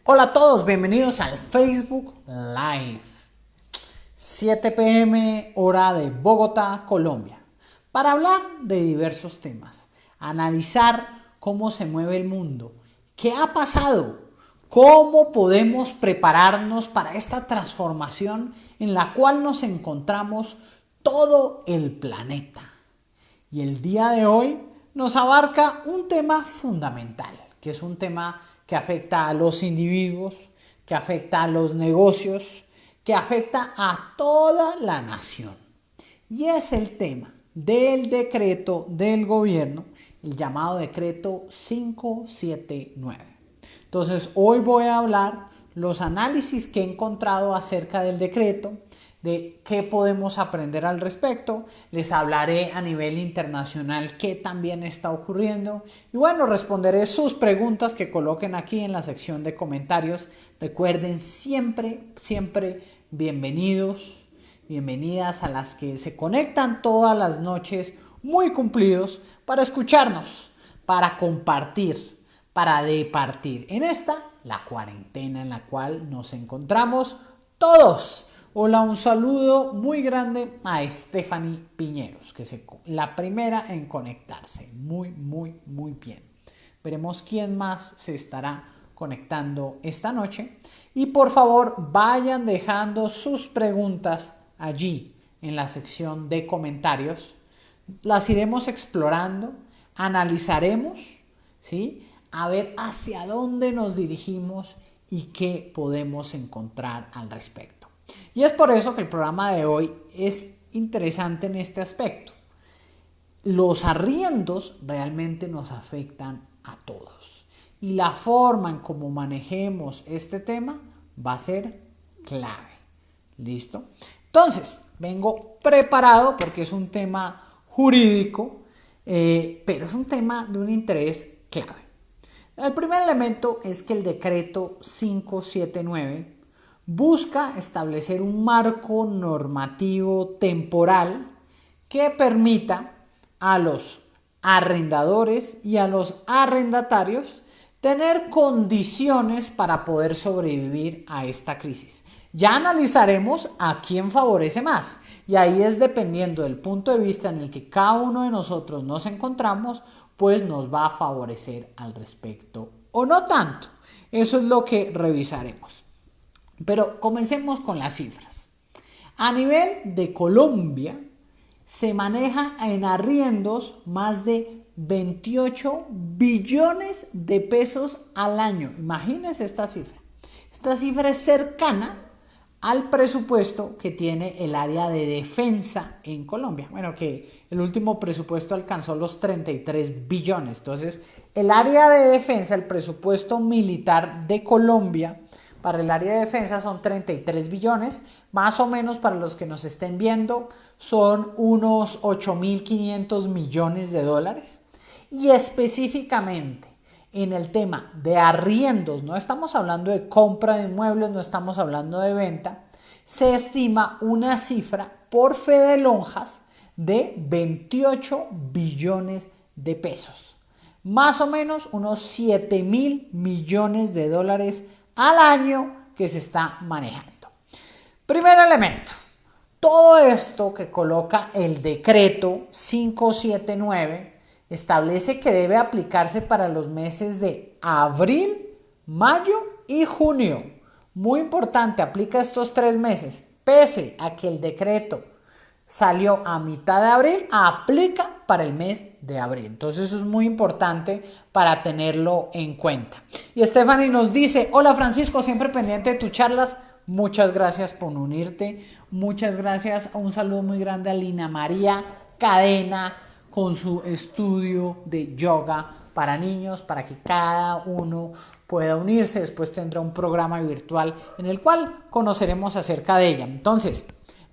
Hola a todos, bienvenidos al Facebook Live. 7 p.m. hora de Bogotá, Colombia. Para hablar de diversos temas, analizar cómo se mueve el mundo, qué ha pasado, cómo podemos prepararnos para esta transformación en la cual nos encontramos todo el planeta. Y el día de hoy nos abarca un tema fundamental, que es un tema que afecta a los individuos, que afecta a los negocios, que afecta a toda la nación. Y es el tema del decreto del gobierno, el llamado decreto 579. Entonces, hoy voy a hablar los análisis que he encontrado acerca del decreto, de qué podemos aprender al respecto. Les hablaré a nivel internacional qué también está ocurriendo. Y bueno, responderé sus preguntas que coloquen aquí en la sección de comentarios. Recuerden, siempre bienvenidos, bienvenidas a las que se conectan todas las noches muy cumplidos para escucharnos, para compartir, para departir en esta, la cuarentena en la cual nos encontramos todos. Hola, un saludo muy grande a Stephanie Piñeros, que es la primera en conectarse. Muy bien. Veremos quién más se estará conectando esta noche. Y por favor, vayan dejando sus preguntas allí en la sección de comentarios. Las iremos explorando, analizaremos, ¿sí? A ver hacia dónde nos dirigimos y qué podemos encontrar al respecto. Y es por eso que el programa de hoy es interesante en este aspecto. Los arriendos realmente nos afectan a todos. Y la forma en cómo manejemos este tema va a ser clave. ¿Listo? Entonces, vengo preparado porque es un tema jurídico, pero es un tema de un interés clave. El primer elemento es que el decreto 579 busca establecer un marco normativo temporal que permita a los arrendadores y a los arrendatarios tener condiciones para poder sobrevivir a esta crisis. Ya analizaremos a quién favorece más, y ahí es dependiendo del punto de vista en el que cada uno de nosotros nos encontramos, pues nos va a favorecer al respecto o no tanto. Eso es lo que revisaremos. Pero comencemos con las cifras. A nivel de Colombia, se maneja en arriendos más de 28 billones de pesos al año. Imagínense esta cifra. Esta cifra es cercana al presupuesto que tiene el área de defensa en Colombia. Bueno, que el último presupuesto alcanzó los 33 billones. Entonces, el área de defensa, el presupuesto militar de Colombia, para el área de defensa son 33 billones, más o menos para los que nos estén viendo son unos 8.500 millones de dólares. Y específicamente en el tema de arriendos, no estamos hablando de compra de inmuebles, no estamos hablando de venta, se estima una cifra por Fede Lonjas de 28 billones de pesos. Más o menos unos 7.000 millones de dólares al año que se está manejando. Primer elemento, todo esto que coloca el decreto 579 establece que debe aplicarse para los meses de abril, mayo y junio. Muy importante, aplica estos 3 meses. Pese a que el decreto salió a mitad de abril, aplica para el mes de abril. Entonces eso es muy importante para tenerlo en cuenta. Y Stephanie nos dice: hola Francisco, siempre pendiente de tus charlas. Muchas gracias por unirte. Muchas gracias. Un saludo muy grande a Lina María Cadena con su estudio de yoga para niños, para que cada uno pueda unirse. Después tendrá un programa virtual en el cual conoceremos acerca de ella. Entonces,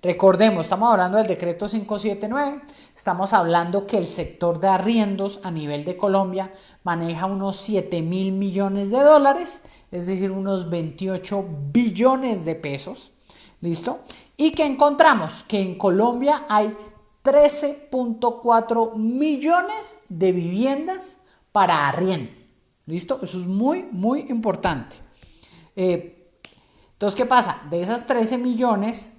recordemos, estamos hablando del decreto 579, estamos hablando que el sector de arriendos a nivel de Colombia maneja unos 7.000 millones de dólares, es decir, unos 28 billones de pesos, ¿listo? Y que encontramos que en Colombia hay 13.4 millones de viviendas para arriendo, ¿listo? Eso es muy importante. Entonces, ¿qué pasa? De esas 13 millones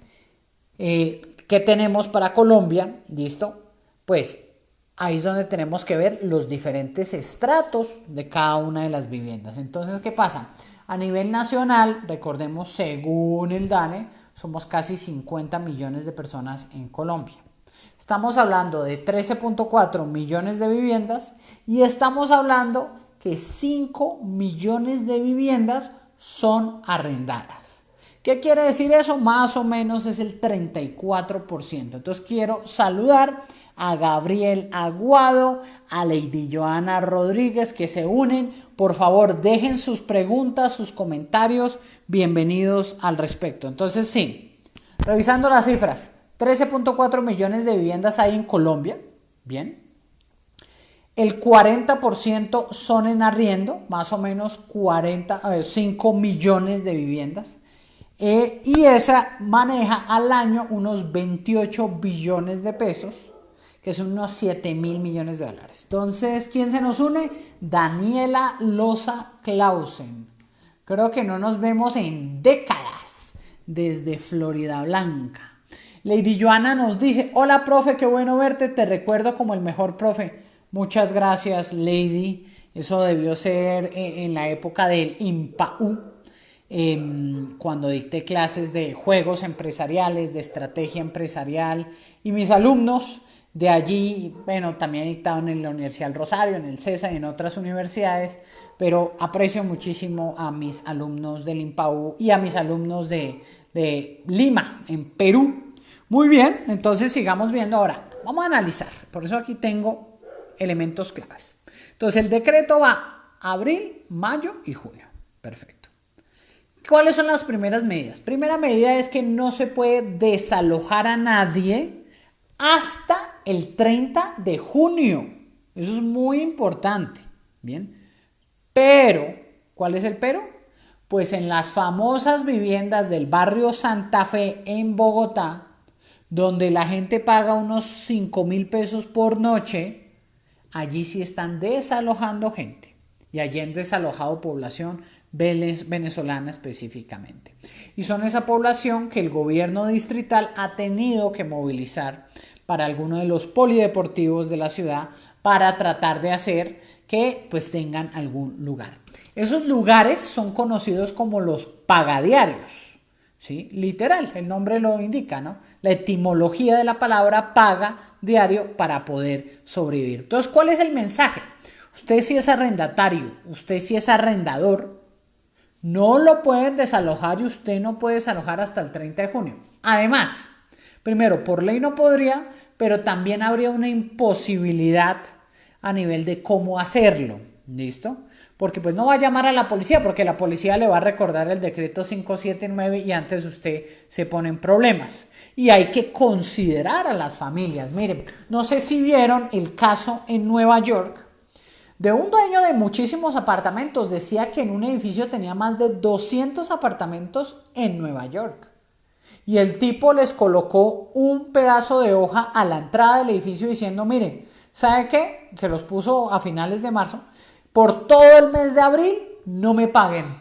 que tenemos para Colombia, ¿listo? Pues ahí es donde tenemos que ver los diferentes estratos de cada una de las viviendas. Entonces, ¿qué pasa? A nivel nacional, recordemos, según el DANE, somos casi 50 millones de personas en Colombia. Estamos hablando de 13.4 millones de viviendas y estamos hablando que 5 millones de viviendas son arrendadas. ¿Qué quiere decir eso? Más o menos es el 34%. Entonces quiero saludar a Gabriel Aguado, a Lady Joana Rodríguez que se unen. Por favor, dejen sus preguntas, sus comentarios. Bienvenidos al respecto. Entonces sí, revisando las cifras, 13.4 millones de viviendas hay en Colombia. Bien. El 40% son en arriendo, más o menos 5 millones de viviendas. Y esa maneja al año unos 28 billones de pesos, que son unos 7.000 millones de dólares. Entonces, ¿quién se nos une? Daniela Loza Clausen. Creo que no nos vemos en décadas desde Florida Blanca. Lady Joana nos dice, hola profe, qué bueno verte, te recuerdo como el mejor profe. Muchas gracias, Lady. Eso debió ser en la época del IMPAU, cuando dicté clases de juegos empresariales, de estrategia empresarial, y mis alumnos de allí, bueno, también he dictado en la Universidad del Rosario, en el CESA y en otras universidades, pero aprecio muchísimo a mis alumnos del IMPAU y a mis alumnos de Lima, en Perú. Muy bien, entonces sigamos viendo ahora. Vamos a analizar, por eso aquí tengo elementos claves. Entonces el decreto va abril, mayo y junio. Perfecto. ¿Cuáles son las primeras medidas? Primera medida es que no se puede desalojar a nadie hasta el 30 de junio. Eso es muy importante. Bien. Pero, ¿cuál es el pero? Pues en las famosas viviendas del barrio Santa Fe en Bogotá, donde la gente paga unos 5.000 pesos por noche, allí sí están desalojando gente y allí han desalojado población venezolana específicamente. Y son esa población que el gobierno distrital ha tenido que movilizar para alguno de los polideportivos de la ciudad para tratar de hacer que pues tengan algún lugar. Esos lugares son conocidos como los pagadiarios, ¿sí? Literal, el nombre lo indica, ¿no? La etimología de la palabra paga diario para poder sobrevivir. Entonces, ¿cuál es el mensaje? Usted si es arrendatario, usted si es arrendador, no lo pueden desalojar y usted no puede desalojar hasta el 30 de junio. Además, primero, por ley no podría, pero también habría una imposibilidad a nivel de cómo hacerlo. ¿Listo? Porque pues no va a llamar a la policía, porque la policía le va a recordar el decreto 579 y antes usted se pone en problemas. Y hay que considerar a las familias. Miren, no sé si vieron el caso en Nueva York de un dueño de muchísimos apartamentos. Decía que en un edificio tenía más de 200 apartamentos en Nueva York. Y el tipo les colocó un pedazo de hoja a la entrada del edificio diciendo, miren, ¿sabe qué? Se los puso a finales de marzo. Por todo el mes de abril no me paguen.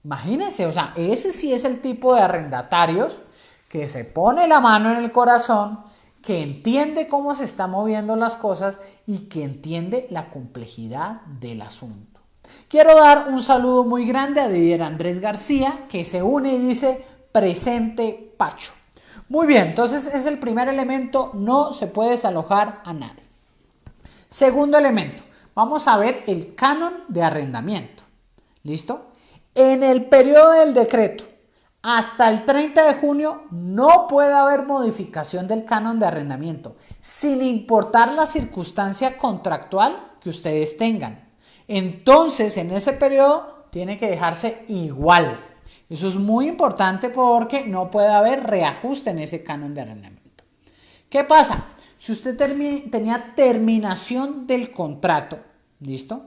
Imagínense, o sea, ese sí es el tipo de arrendatarios que se pone la mano en el corazón, que entiende cómo se están moviendo las cosas y que entiende la complejidad del asunto. Quiero dar un saludo muy grande a Didier Andrés García, que se une y dice, presente Pacho. Muy bien, entonces es el primer elemento, no se puede desalojar a nadie. Segundo elemento. Vamos a ver el canon de arrendamiento. ¿Listo? En el periodo del decreto hasta el 30 de junio no puede haber modificación del canon de arrendamiento, sin importar la circunstancia contractual que ustedes tengan. Entonces, en ese periodo tiene que dejarse igual. Eso es muy importante porque no puede haber reajuste en ese canon de arrendamiento. ¿Qué pasa? Si usted tenía terminación del contrato, ¿listo?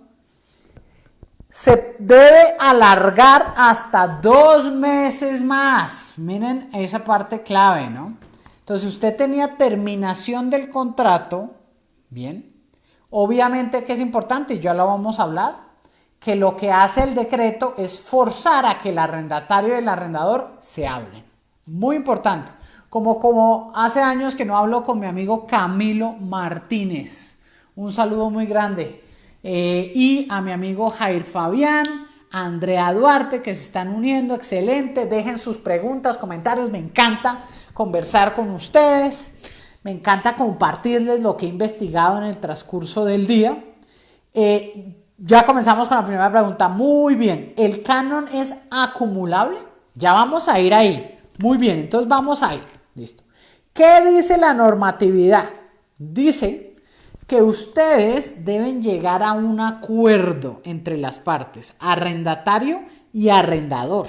Se debe alargar hasta 2 meses más. Miren esa parte clave, ¿no? Entonces, usted tenía terminación del contrato, bien. Obviamente que es importante, ya lo vamos a hablar, que lo que hace el decreto es forzar a que el arrendatario y el arrendador se hablen. Muy importante. Como hace años que no hablo con mi amigo Camilo Martínez. Un saludo muy grande. Y a mi amigo Jair Fabián, Andrea Duarte, que se están uniendo. Excelente. Dejen sus preguntas, comentarios. Me encanta conversar con ustedes. Me encanta compartirles lo que he investigado en el transcurso del día. Ya comenzamos con la primera pregunta. Muy bien. ¿El canon es acumulable? Ya vamos a ir ahí. Muy bien. Entonces vamos a ir. Listo. ¿Qué dice la normatividad? Dice que ustedes deben llegar a un acuerdo entre las partes, arrendatario y arrendador.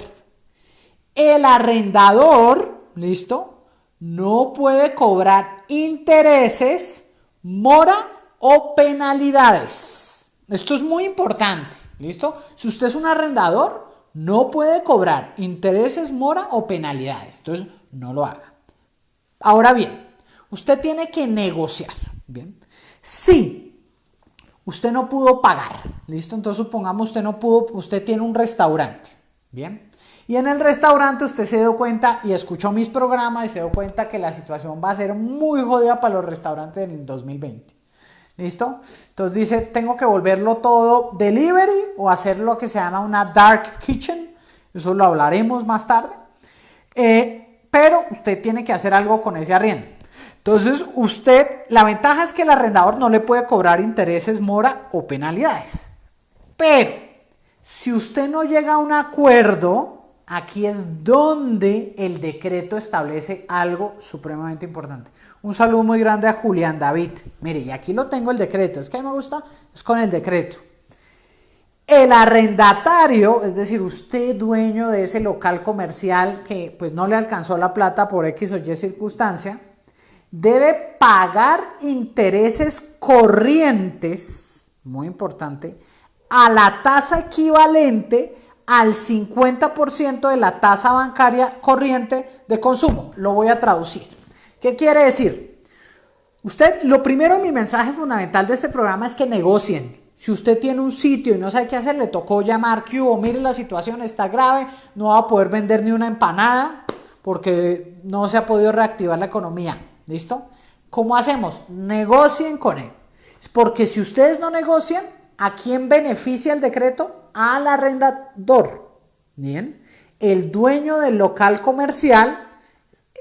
El arrendador, ¿listo?, no puede cobrar intereses, mora o penalidades. Esto es muy importante, ¿listo? Si usted es un arrendador, no puede cobrar intereses, mora o penalidades. Entonces, no lo haga. Ahora bien, usted tiene que negociar, ¿bien? Si usted no pudo pagar, ¿listo? Entonces supongamos usted tiene un restaurante, ¿bien? Y en el restaurante usted se dio cuenta y escuchó mis programas y se dio cuenta que la situación va a ser muy jodida para los restaurantes en el 2020, ¿listo? Entonces dice, tengo que volverlo todo delivery o hacer lo que se llama una dark kitchen, eso lo hablaremos más tarde. Pero usted tiene que hacer algo con ese arriendo. Entonces la ventaja es que el arrendador no le puede cobrar intereses, mora o penalidades. Pero si usted no llega a un acuerdo, aquí es donde el decreto establece algo supremamente importante. Un saludo muy grande a Julián David. Mire, y aquí lo tengo el decreto. Es que a mí me gusta, es con el decreto. El arrendatario, es decir, usted dueño de ese local comercial que pues no le alcanzó la plata por X o Y circunstancia, debe pagar intereses corrientes, muy importante, a la tasa equivalente al 50% de la tasa bancaria corriente de consumo. Lo voy a traducir. ¿Qué quiere decir? Lo primero, mi mensaje fundamental de este programa es que negocien. Si usted tiene un sitio y no sabe qué hacer, le tocó llamar Cubo, mire la situación está grave, no va a poder vender ni una empanada porque no se ha podido reactivar la economía. ¿Listo? ¿Cómo hacemos? Negocien con él. Porque si ustedes no negocian, ¿a quién beneficia el decreto? Al arrendador. Bien. El dueño del local comercial,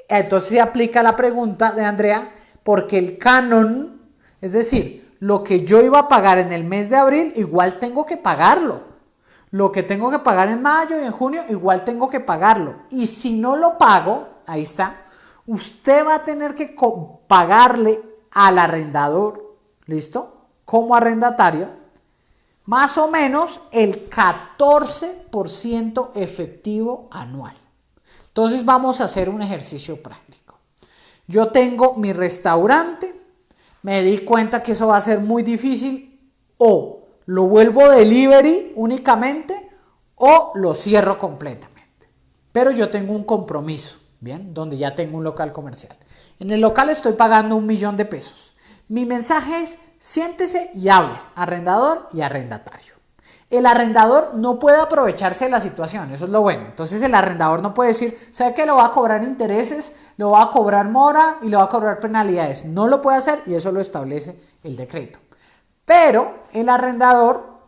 entonces se aplica la pregunta de Andrea, porque el canon, es decir, lo que yo iba a pagar en el mes de abril, igual tengo que pagarlo. Lo que tengo que pagar en mayo y en junio, igual tengo que pagarlo. Y si no lo pago, ahí está, usted va a tener que pagarle al arrendador, ¿listo?, como arrendatario, más o menos el 14% efectivo anual. Entonces vamos a hacer un ejercicio práctico. Yo tengo mi restaurante, me di cuenta que eso va a ser muy difícil, o lo vuelvo delivery únicamente o lo cierro completamente. Pero yo tengo un compromiso, ¿bien? Donde ya tengo un local comercial. En el local estoy pagando 1.000.000 de pesos. Mi mensaje es, siéntese y hable, arrendador y arrendatario. El arrendador no puede aprovecharse de la situación, eso es lo bueno. Entonces el arrendador no puede decir, ¿sabe qué? Lo va a cobrar intereses, lo va a cobrar mora y lo va a cobrar penalidades. No lo puede hacer y eso lo establece el decreto. Pero el arrendador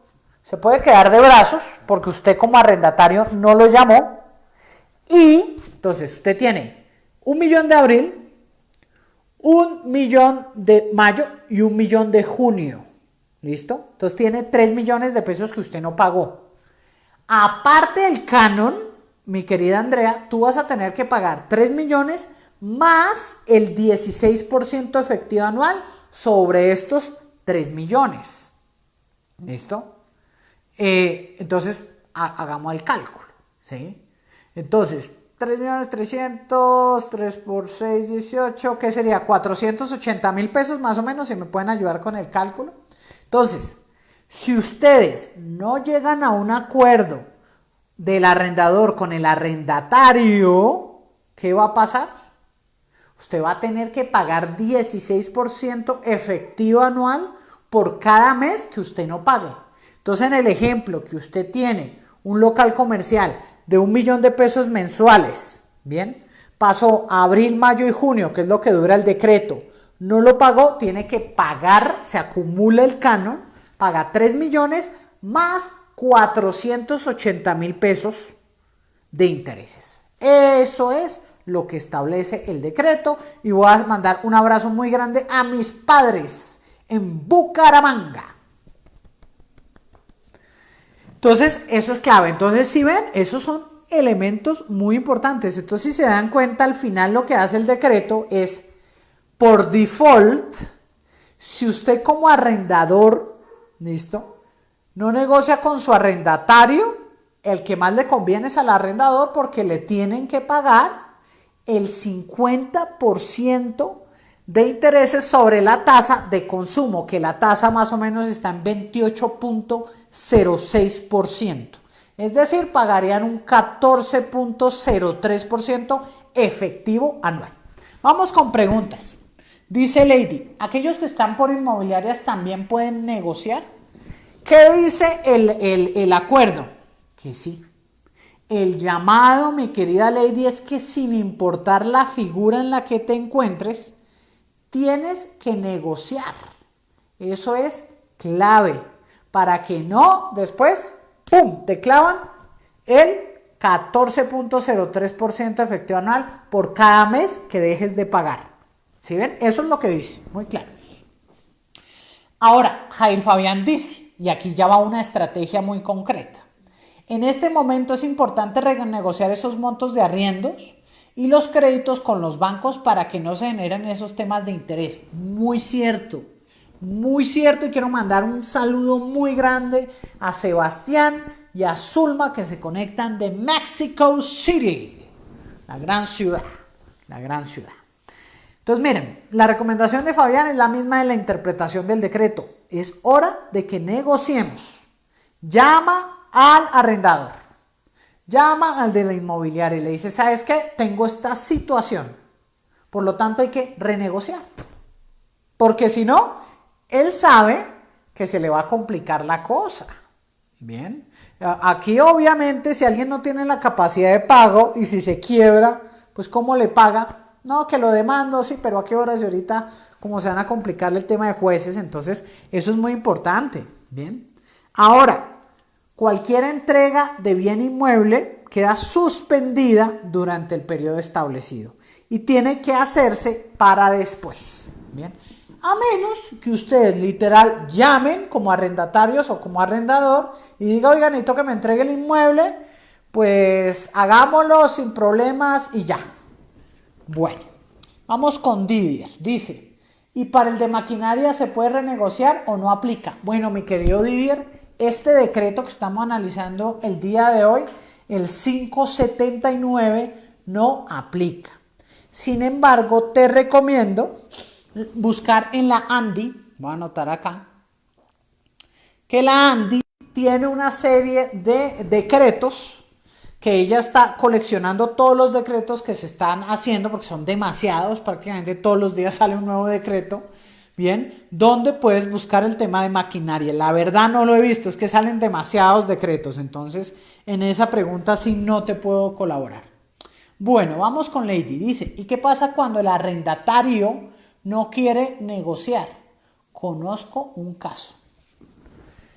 se puede quedar de brazos porque usted como arrendatario no lo llamó y entonces usted tiene 1.000.000 de abril, 1.000.000 de mayo y 1.000.000 de junio. ¿Listo? Entonces tiene 3 millones de pesos que usted no pagó. Aparte del canon, mi querida Andrea, tú vas a tener que pagar 3 millones más el 16% efectivo anual sobre estos 3 millones. ¿Listo? Entonces, hagamos el cálculo. ¿Sí? Entonces, 3.300.000, 3 por 6, 18, ¿qué sería? 480.000 pesos más o menos, si me pueden ayudar con el cálculo. Entonces, si ustedes no llegan a un acuerdo del arrendador con el arrendatario, ¿qué va a pasar? Usted va a tener que pagar 16% efectivo anual por cada mes que usted no pague. Entonces, en el ejemplo que usted tiene un local comercial de 1.000.000 de pesos mensuales, bien, pasó a abril, mayo y junio, que es lo que dura el decreto, no lo pagó, tiene que pagar, se acumula el canon, paga 3 millones más 480.000 pesos de intereses. Eso es lo que establece el decreto y voy a mandar un abrazo muy grande a mis padres en Bucaramanga. Entonces, eso es clave. Entonces, si ven, esos son elementos muy importantes. Entonces, si se dan cuenta, al final lo que hace el decreto es, por default, si usted como arrendador, ¿listo?, no negocia con su arrendatario, el que más le conviene es al arrendador porque le tienen que pagar el 50% de intereses sobre la tasa de consumo, que la tasa más o menos está en 28.06%. Es decir, pagarían un 14.03% efectivo anual. Vamos con preguntas. Dice Lady, ¿aquellos que están por inmobiliarias también pueden negociar? ¿Qué dice el acuerdo? Que sí. El llamado, mi querida Lady, es que sin importar la figura en la que te encuentres, tienes que negociar. Eso es clave para que no después, ¡pum!, te clavan el 14.03% efectivo anual por cada mes que dejes de pagar. ¿Sí ven? Eso es lo que dice, muy claro. Ahora, Jair Fabián dice, y aquí ya va una estrategia muy concreta. En este momento es importante renegociar esos montos de arriendos y los créditos con los bancos para que no se generen esos temas de interés. Muy cierto, y quiero mandar un saludo muy grande a Sebastián y a Zulma que se conectan de Mexico City, la gran ciudad. Entonces miren, la recomendación de Fabián es la misma de la interpretación del decreto. Es hora de que negociemos. Llama al arrendador, llama al de la inmobiliaria y le dice, ¿sabes qué? Tengo esta situación, por lo tanto hay que renegociar, porque si no, él sabe que se le va a complicar la cosa. Bien, aquí obviamente si alguien no tiene la capacidad de pago y si se quiebra, pues ¿cómo le paga? No, que lo demando, sí, pero ¿a qué horas? Y ahorita como se van a complicar el tema de jueces, entonces eso es muy importante. Bien, ahora, cualquier entrega de bien inmueble queda suspendida durante el periodo establecido y tiene que hacerse para después. Bien, a menos que ustedes literal llamen como arrendatarios o como arrendador y digan, oigan, necesito que me entregue el inmueble, pues hagámoslo sin problemas y ya. Bueno, vamos con Didier. Dice, ¿y para el de maquinaria se puede renegociar o no aplica? Bueno, mi querido Didier, este decreto que estamos analizando el día de hoy, el 579, no aplica. Sin embargo, te recomiendo buscar en la ANDI, voy a anotar acá, que la ANDI tiene una serie de decretos que ella está coleccionando todos los decretos que se están haciendo, porque son demasiados, prácticamente todos los días sale un nuevo decreto. Bien, ¿dónde puedes buscar el tema de maquinaria? La verdad no lo he visto, es que salen demasiados decretos, entonces en esa pregunta sí no te puedo colaborar. Bueno, vamos con Lady, dice, ¿y qué pasa cuando el arrendatario no quiere negociar? Conozco un caso.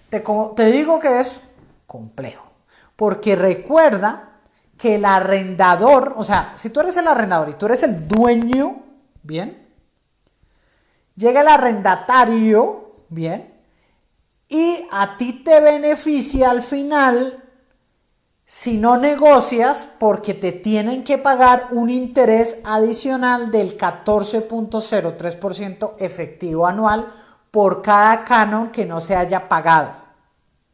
Te digo que es complejo, porque recuerda que el arrendador, o sea, si tú eres el arrendador y tú eres el dueño, bien, llega el arrendatario, bien, y a ti te beneficia al final si no negocias porque te tienen que pagar un interés adicional del 14.03% efectivo anual por cada canon que no se haya pagado.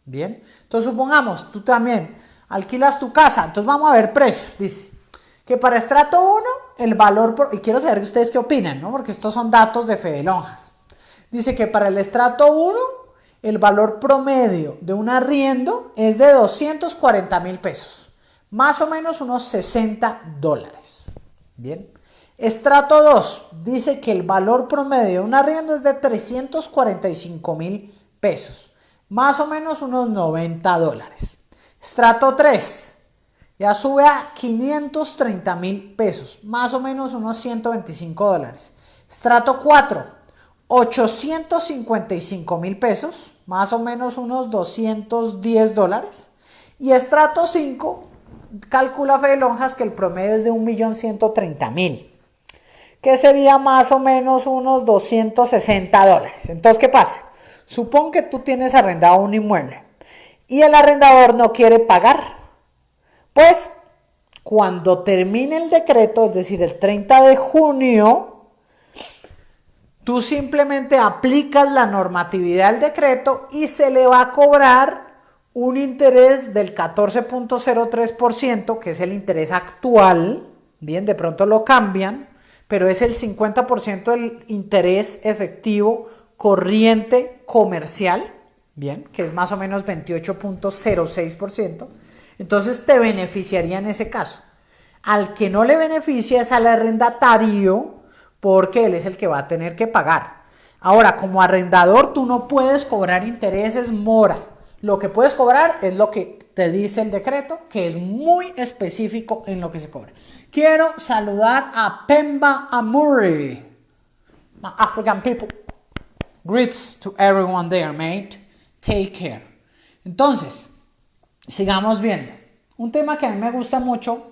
Bien, entonces supongamos, tú también alquilas tu casa, entonces vamos a ver precios, dice que para estrato 1 el valor, y quiero saber ustedes qué opinan, ¿no? Porque estos son datos de Fede Lonjas. Dice que para el estrato 1 el valor promedio de un arriendo es de 240.000 pesos, más o menos unos $60. Bien, estrato 2 dice que el valor promedio de un arriendo es de 345.000 pesos. más o menos unos $90. Estrato 3 ya sube a 530,000 pesos, más o menos unos $125. Estrato 4, 855,000 pesos, más o menos unos $210. Y estrato 5, calcula Fede Lonjas que el promedio es de 1.130.000, que sería más o menos unos $260. Entonces, ¿qué pasa? Supón que tú tienes arrendado un inmueble y el arrendador no quiere pagar. Pues, cuando termine el decreto, es decir, el 30 de junio, tú simplemente aplicas la normatividad del decreto y se le va a cobrar un interés del 14.03%, que es el interés actual. Bien, de pronto lo cambian, pero es el 50% del interés efectivo corriente comercial, bien, que es más o menos 28.06%. Entonces te beneficiaría en ese caso. Al que no le beneficia es al arrendatario, porque él es el que va a tener que pagar. Ahora, como arrendador, tú no puedes cobrar intereses mora. Lo que puedes cobrar es lo que te dice el decreto, que es muy específico en lo que se cobra. Quiero saludar a Pemba Amuri, my African people. Greets to everyone there, mate. Take care. Entonces, sigamos viendo. Un tema que a mí me gusta mucho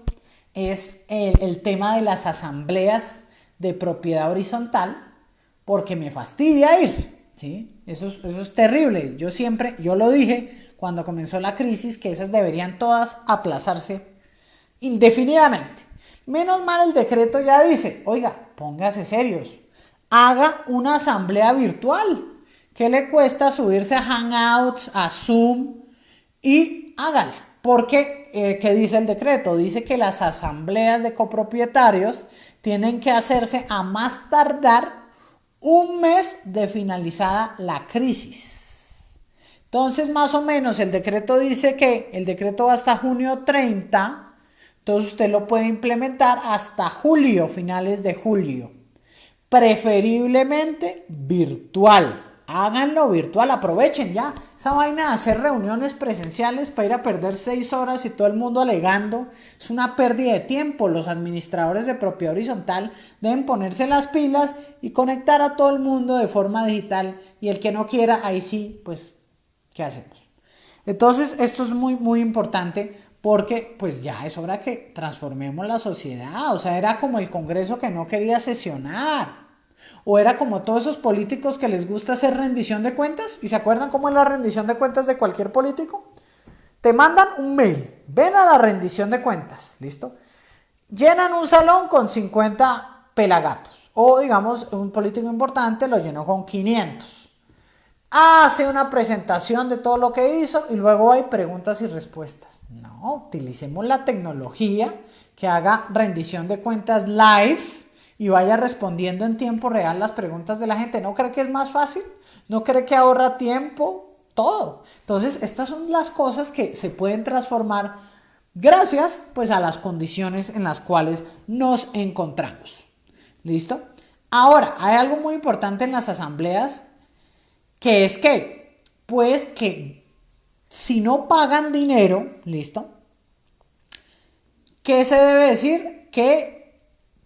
es el tema de las asambleas de propiedad horizontal, porque me fastidia ir, ¿sí? Eso es terrible. Yo lo dije cuando comenzó la crisis, que esas deberían todas aplazarse indefinidamente. Menos mal el decreto ya dice, oiga, póngase serios, haga una asamblea virtual. ¿Qué le cuesta subirse a Hangouts, a Zoom y hágala? Porque, ¿qué dice el decreto? Dice que las asambleas de copropietarios tienen que hacerse a más tardar un mes de finalizada la crisis. Entonces, más o menos, el decreto dice que el decreto va hasta junio 30, entonces usted lo puede implementar hasta julio, finales de julio. Preferiblemente virtual. Háganlo virtual, aprovechen ya. Esa vaina de hacer reuniones presenciales para ir a perder 6 horas y todo el mundo alegando es una pérdida de tiempo. Los administradores de propiedad horizontal deben ponerse las pilas y conectar a todo el mundo de forma digital. Y el que no quiera, ahí sí, pues, ¿qué hacemos? Entonces, esto es muy, muy importante porque, pues, ya es hora que transformemos la sociedad. O sea, era como el Congreso que no quería sesionar. O era como todos esos políticos que les gusta hacer rendición de cuentas. ¿Y se acuerdan cómo es la rendición de cuentas de cualquier político? Te mandan un mail, ven a la rendición de cuentas, ¿listo? Llenan un salón con 50 pelagatos. O digamos, un político importante lo llenó con 500. Hace una presentación de todo lo que hizo y luego hay preguntas y respuestas. No, utilicemos la tecnología que haga rendición de cuentas live y vaya respondiendo en tiempo real las preguntas de la gente. ¿No cree que es más fácil? ¿No cree que ahorra tiempo? Todo. Entonces, estas son las cosas que se pueden transformar gracias, pues, a las condiciones en las cuales nos encontramos. ¿Listo? Ahora, hay algo muy importante en las asambleas, que es que, pues, que si no pagan dinero, ¿listo? ¿Qué se debe decir? Que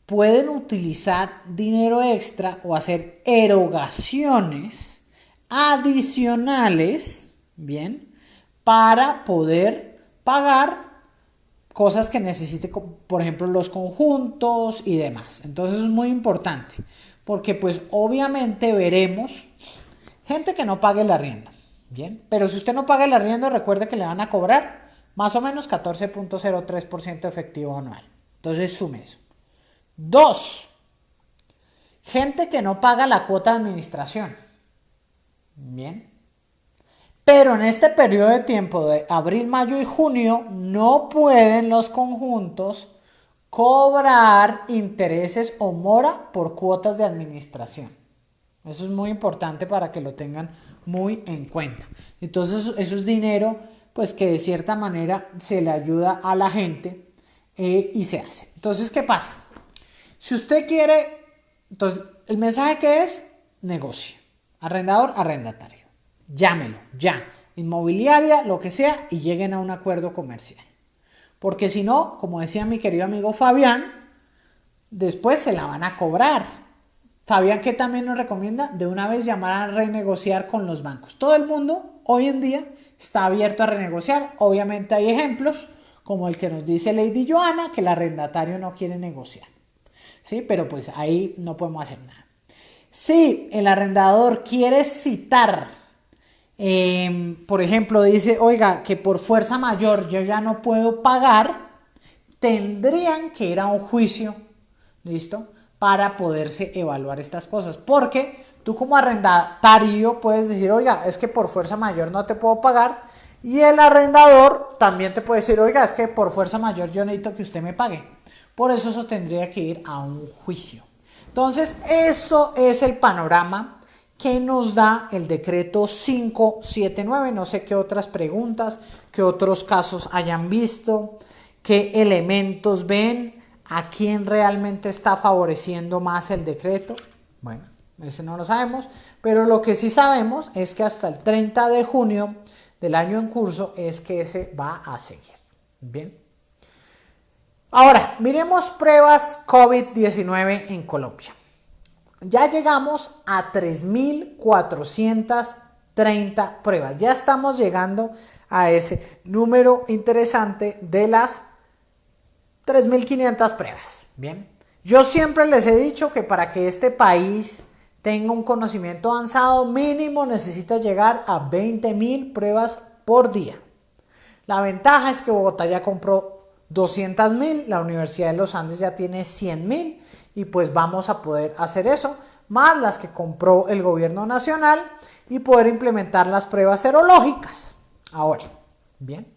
pueden utilizar dinero extra o hacer erogaciones adicionales, bien, para poder pagar cosas que necesite, por ejemplo, los conjuntos y demás. Entonces es muy importante, porque pues obviamente veremos gente que no pague el arriendo, bien, pero si usted no paga el arriendo, recuerde que le van a cobrar más o menos 14.03% efectivo anual. Entonces sume eso. 2. Gente que no paga la cuota de administración. Bien. Pero en este periodo de tiempo de abril, mayo y junio no pueden los conjuntos cobrar intereses o mora por cuotas de administración. Eso es muy importante para que lo tengan muy en cuenta. Entonces eso es dinero, pues, que de cierta manera se le ayuda a la gente y se hace. Entonces, ¿qué pasa? Si usted quiere, entonces el mensaje que es negocio, arrendador, arrendatario, llámelo, ya, inmobiliaria, lo que sea, y lleguen a un acuerdo comercial. Porque si no, como decía mi querido amigo Fabián, después se la van a cobrar. Fabián, que también nos recomienda de una vez llamar a renegociar con los bancos. Todo el mundo hoy en día está abierto a renegociar. Obviamente hay ejemplos como el que nos dice Lady Joana, que el arrendatario no quiere negociar. ¿Sí? Pero pues ahí no podemos hacer nada. Si el arrendador quiere citar, por ejemplo, dice, oiga, que por fuerza mayor yo ya no puedo pagar, tendrían que ir a un juicio, ¿listo? Para poderse evaluar estas cosas. Porque tú como arrendatario puedes decir, oiga, es que por fuerza mayor no te puedo pagar. Y el arrendador también te puede decir, oiga, es que por fuerza mayor yo necesito que usted me pague. Por eso tendría que ir a un juicio. Entonces, eso es el panorama que nos da el decreto 579. No sé qué otras preguntas, qué otros casos hayan visto, qué elementos ven, a quién realmente está favoreciendo más el decreto. Bueno, eso no lo sabemos, pero lo que sí sabemos es que hasta el 30 de junio del año en curso es que ese va a seguir. Bien. Ahora, miremos pruebas COVID-19 en Colombia. Ya llegamos a 3.430 pruebas. Ya estamos llegando a ese número interesante de las 3.500 pruebas. Bien. Yo siempre les he dicho que para que este país tenga un conocimiento avanzado mínimo necesita llegar a 20.000 pruebas por día. La ventaja es que Bogotá ya compró 200.000, la Universidad de los Andes ya tiene 100.000 y pues vamos a poder hacer eso, más las que compró el gobierno nacional y poder implementar las pruebas serológicas. Ahora, bien,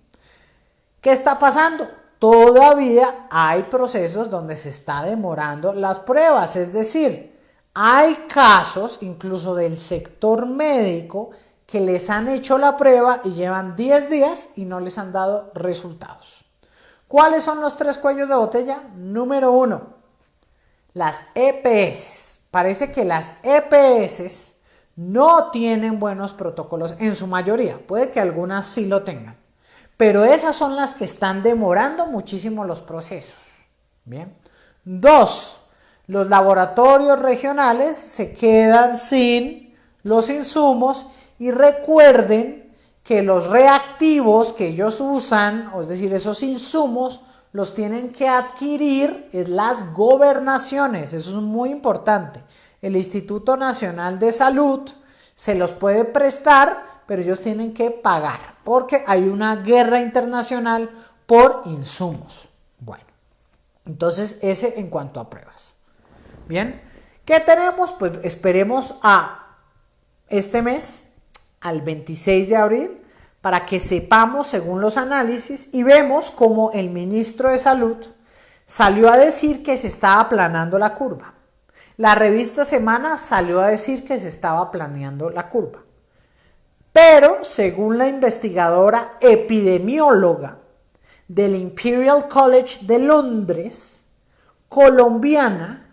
¿qué está pasando? Todavía hay procesos donde se está demorando las pruebas, es decir, hay casos incluso del sector médico que les han hecho la prueba y llevan 10 días y no les han dado resultados. ¿Cuáles son los 3 cuellos de botella? Número 1, las EPS. Parece que las EPS no tienen buenos protocolos en su mayoría, puede que algunas sí lo tengan, pero esas son las que están demorando muchísimo los procesos. Bien. 2, los laboratorios regionales se quedan sin los insumos y recuerden que los reactivos que ellos usan, es decir, esos insumos, los tienen que adquirir las gobernaciones. Eso es muy importante. El Instituto Nacional de Salud se los puede prestar, pero ellos tienen que pagar porque hay una guerra internacional por insumos. Bueno, entonces ese en cuanto a pruebas. Bien, ¿qué tenemos? Pues esperemos a este mes, al 26 de abril, para que sepamos según los análisis y vemos cómo el ministro de Salud salió a decir que se estaba aplanando la curva. La revista Semana salió a decir que se estaba planeando la curva. Pero según la investigadora epidemióloga del Imperial College de Londres, colombiana,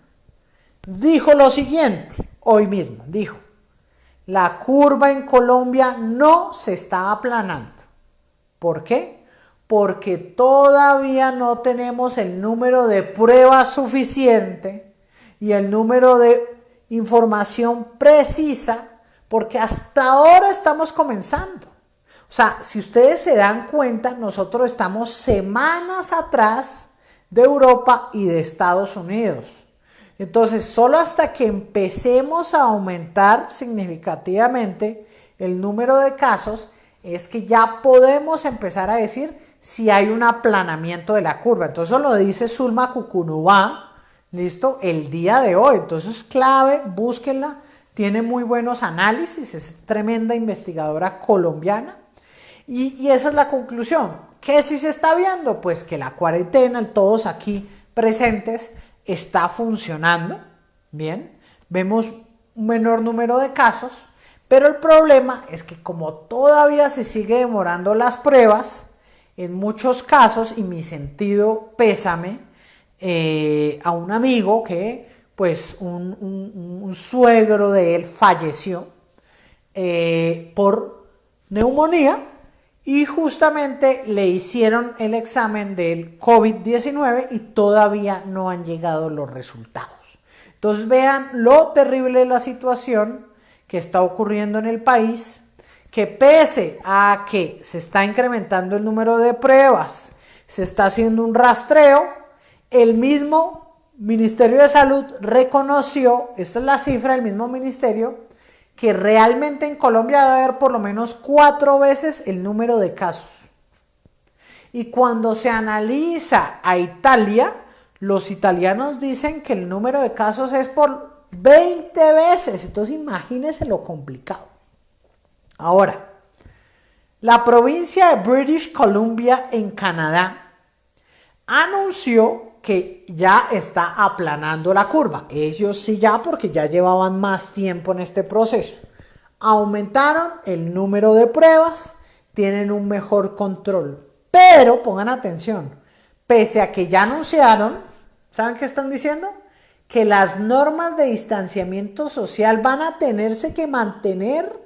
dijo lo siguiente, hoy mismo, dijo, la curva en Colombia no se está aplanando. ¿Por qué? Porque todavía no tenemos el número de pruebas suficiente y el número de información precisa, porque hasta ahora estamos comenzando. O sea, si ustedes se dan cuenta, nosotros estamos semanas atrás de Europa y de Estados Unidos. Entonces, solo hasta que empecemos a aumentar significativamente el número de casos, es que ya podemos empezar a decir si hay un aplanamiento de la curva. Entonces, eso lo dice Zulma Cucunubá, ¿listo? El día de hoy. Entonces, es clave, búsquenla. Tiene muy buenos análisis, es tremenda investigadora colombiana. Y esa es la conclusión. ¿Qué sí se está viendo? Pues que la cuarentena, todos aquí presentes, está funcionando bien, vemos un menor número de casos, pero el problema es que como todavía se sigue demorando las pruebas, en muchos casos, y mi sentido pésame a un amigo que pues un suegro de él falleció por neumonía y justamente le hicieron el examen del COVID-19 y todavía no han llegado los resultados. Entonces vean lo terrible de la situación que está ocurriendo en el país, que pese a que se está incrementando el número de pruebas, se está haciendo un rastreo, el mismo Ministerio de Salud reconoció, esta es la cifra del mismo ministerio, que realmente en Colombia va a haber por lo menos 4 veces el número de casos. Y cuando se analiza a Italia, los italianos dicen que el número de casos es por 20 veces. Entonces imagínense lo complicado. Ahora, la provincia de British Columbia en Canadá anunció que ya está aplanando la curva. Ellos sí ya, porque ya llevaban más tiempo en este proceso. Aumentaron el número de pruebas, tienen un mejor control. Pero, pongan atención, pese a que ya anunciaron, ¿saben qué están diciendo? Que las normas de distanciamiento social van a tenerse que mantener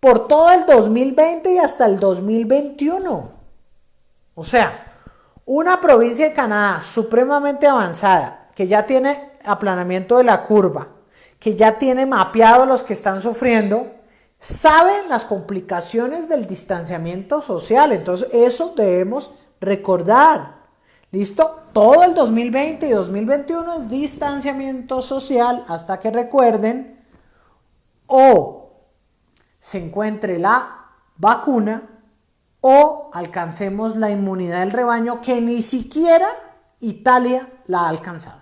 por todo el 2020 y hasta el 2021. O sea, una provincia de Canadá supremamente avanzada, que ya tiene aplanamiento de la curva, que ya tiene mapeado los que están sufriendo, saben las complicaciones del distanciamiento social. Entonces eso debemos recordar. ¿Listo? Todo el 2020 y 2021 es distanciamiento social hasta que recuerden o se encuentre la vacuna o alcancemos la inmunidad del rebaño, que ni siquiera Italia la ha alcanzado.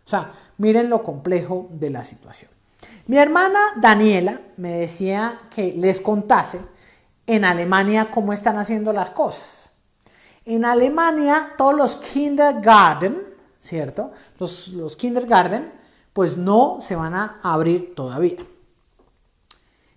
O sea, miren lo complejo de la situación. Mi hermana Daniela me decía que les contase en Alemania cómo están haciendo las cosas. En Alemania todos los kindergarten, ¿cierto? Los kindergarten pues no se van a abrir todavía.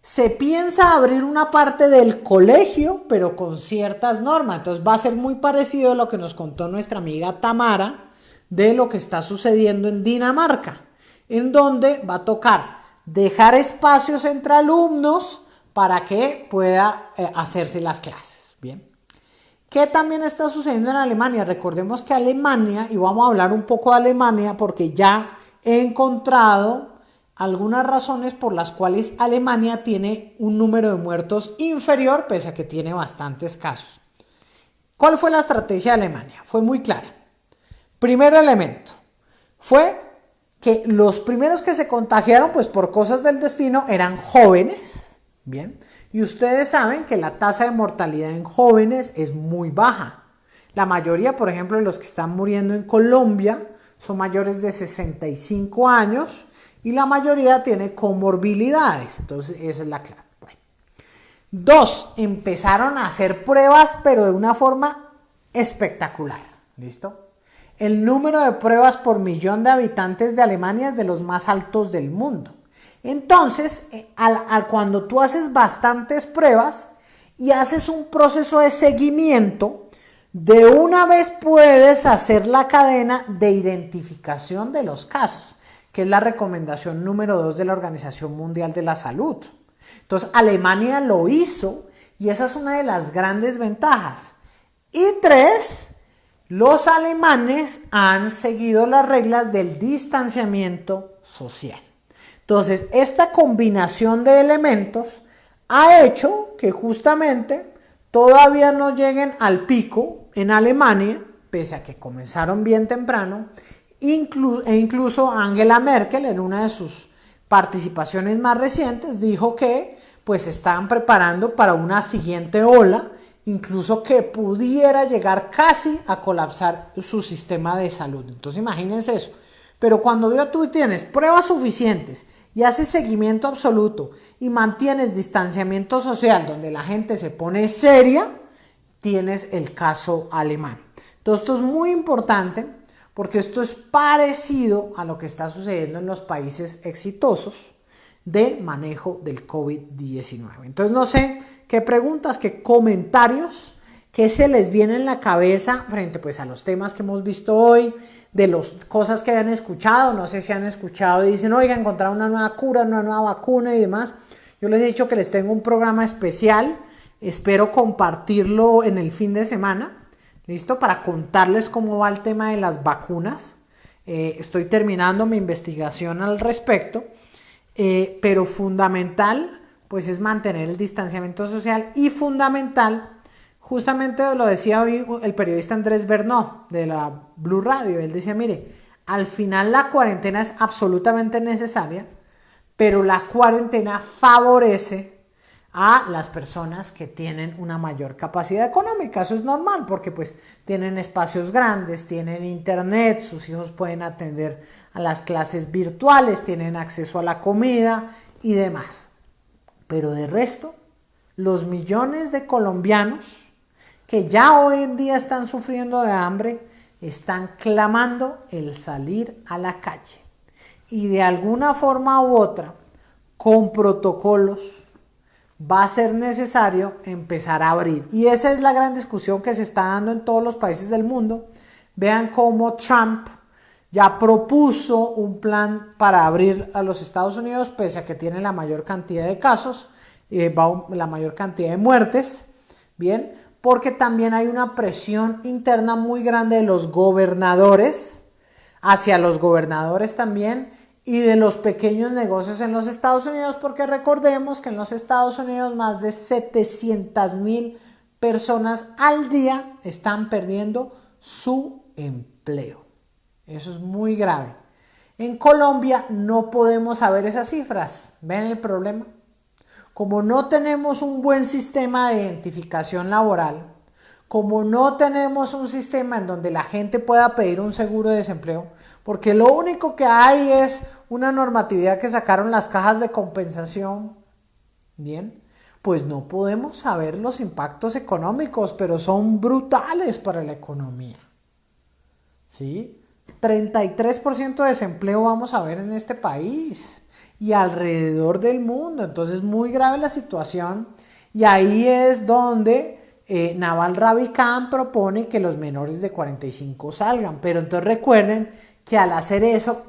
Se piensa abrir una parte del colegio, pero con ciertas normas. Entonces va a ser muy parecido a lo que nos contó nuestra amiga Tamara de lo que está sucediendo en Dinamarca, en donde va a tocar dejar espacios entre alumnos para que pueda hacerse las clases. Bien. ¿Qué también está sucediendo en Alemania? Recordemos que Alemania, y vamos a hablar un poco de Alemania porque ya he encontrado algunas razones por las cuales Alemania tiene un número de muertos inferior, pese a que tiene bastantes casos. ¿Cuál fue la estrategia de Alemania? Fue muy clara. Primer elemento, fue que los primeros que se contagiaron, pues por cosas del destino, eran jóvenes, ¿bien? Y ustedes saben que la tasa de mortalidad en jóvenes es muy baja. La mayoría, por ejemplo, de los que están muriendo en Colombia son mayores de 65 años, y la mayoría tiene comorbilidades. Entonces esa es la clave. Bueno. 2. Empezaron a hacer pruebas, pero de una forma espectacular. ¿Listo? El número de pruebas por millón de habitantes de Alemania es de los más altos del mundo. Entonces, cuando tú haces bastantes pruebas y haces un proceso de seguimiento, de una vez puedes hacer la cadena de identificación de los casos, que es la recomendación número 2 de la Organización Mundial de la Salud. Entonces, Alemania lo hizo y esa es una de las grandes ventajas. Y 3, los alemanes han seguido las reglas del distanciamiento social. Entonces, esta combinación de elementos ha hecho que justamente todavía no lleguen al pico en Alemania, pese a que comenzaron bien temprano, e incluso Angela Merkel en una de sus participaciones más recientes dijo que pues estaban preparando para una siguiente ola, incluso que pudiera llegar casi a colapsar su sistema de salud. Entonces imagínense eso. Pero cuando tú tienes pruebas suficientes y haces seguimiento absoluto y mantienes distanciamiento social donde la gente se pone seria, tienes el caso alemán. Entonces esto es muy importante, porque esto es parecido a lo que está sucediendo en los países exitosos de manejo del COVID-19. Entonces no sé qué preguntas, qué comentarios, qué se les viene en la cabeza frente pues a los temas que hemos visto hoy, de las cosas que han escuchado. No sé si han escuchado y dicen, oiga, encontraron una nueva cura, una nueva vacuna y demás. Yo les he dicho que les tengo un programa especial Espero compartirlo en el fin de semana, ¿listo? Para contarles cómo va el tema de las vacunas. Estoy terminando mi investigación al respecto, pero fundamental pues es mantener el distanciamiento social y fundamental, justamente lo decía hoy el periodista Andrés Bernó de la Blue Radio. Él decía, mire, al final la cuarentena es absolutamente necesaria, pero la cuarentena favorece a las personas que tienen una mayor capacidad económica. Eso es normal porque pues tienen espacios grandes, tienen internet, sus hijos pueden atender a las clases virtuales, tienen acceso a la comida y demás. Pero de resto, los millones de colombianos que ya hoy en día están sufriendo de hambre, están clamando el salir a la calle. Y de alguna forma u otra, con protocolos, va a ser necesario empezar a abrir. Y esa es la gran discusión que se está dando en todos los países del mundo. Vean cómo Trump ya propuso un plan para abrir a los Estados Unidos, pese a que tiene la mayor cantidad de casos, la mayor cantidad de muertes, bien, porque también hay una presión interna muy grande de los gobernadores, hacia los gobernadores también, y de los pequeños negocios en los Estados Unidos, porque recordemos que en los Estados Unidos más de 700,000 personas al día están perdiendo su empleo. Eso es muy grave. En Colombia no podemos saber esas cifras. ¿Ven el problema? Como no tenemos un buen sistema de identificación laboral, como no tenemos un sistema en donde la gente pueda pedir un seguro de desempleo, porque lo único que hay es una normatividad que sacaron las cajas de compensación, bien, pues no podemos saber los impactos económicos, pero son brutales para la economía, ¿sí? 33% de desempleo vamos a ver en este país y alrededor del mundo. Entonces muy grave la situación, y ahí es donde Naval Ravikant propone que los menores de 45 salgan, pero entonces recuerden que al hacer eso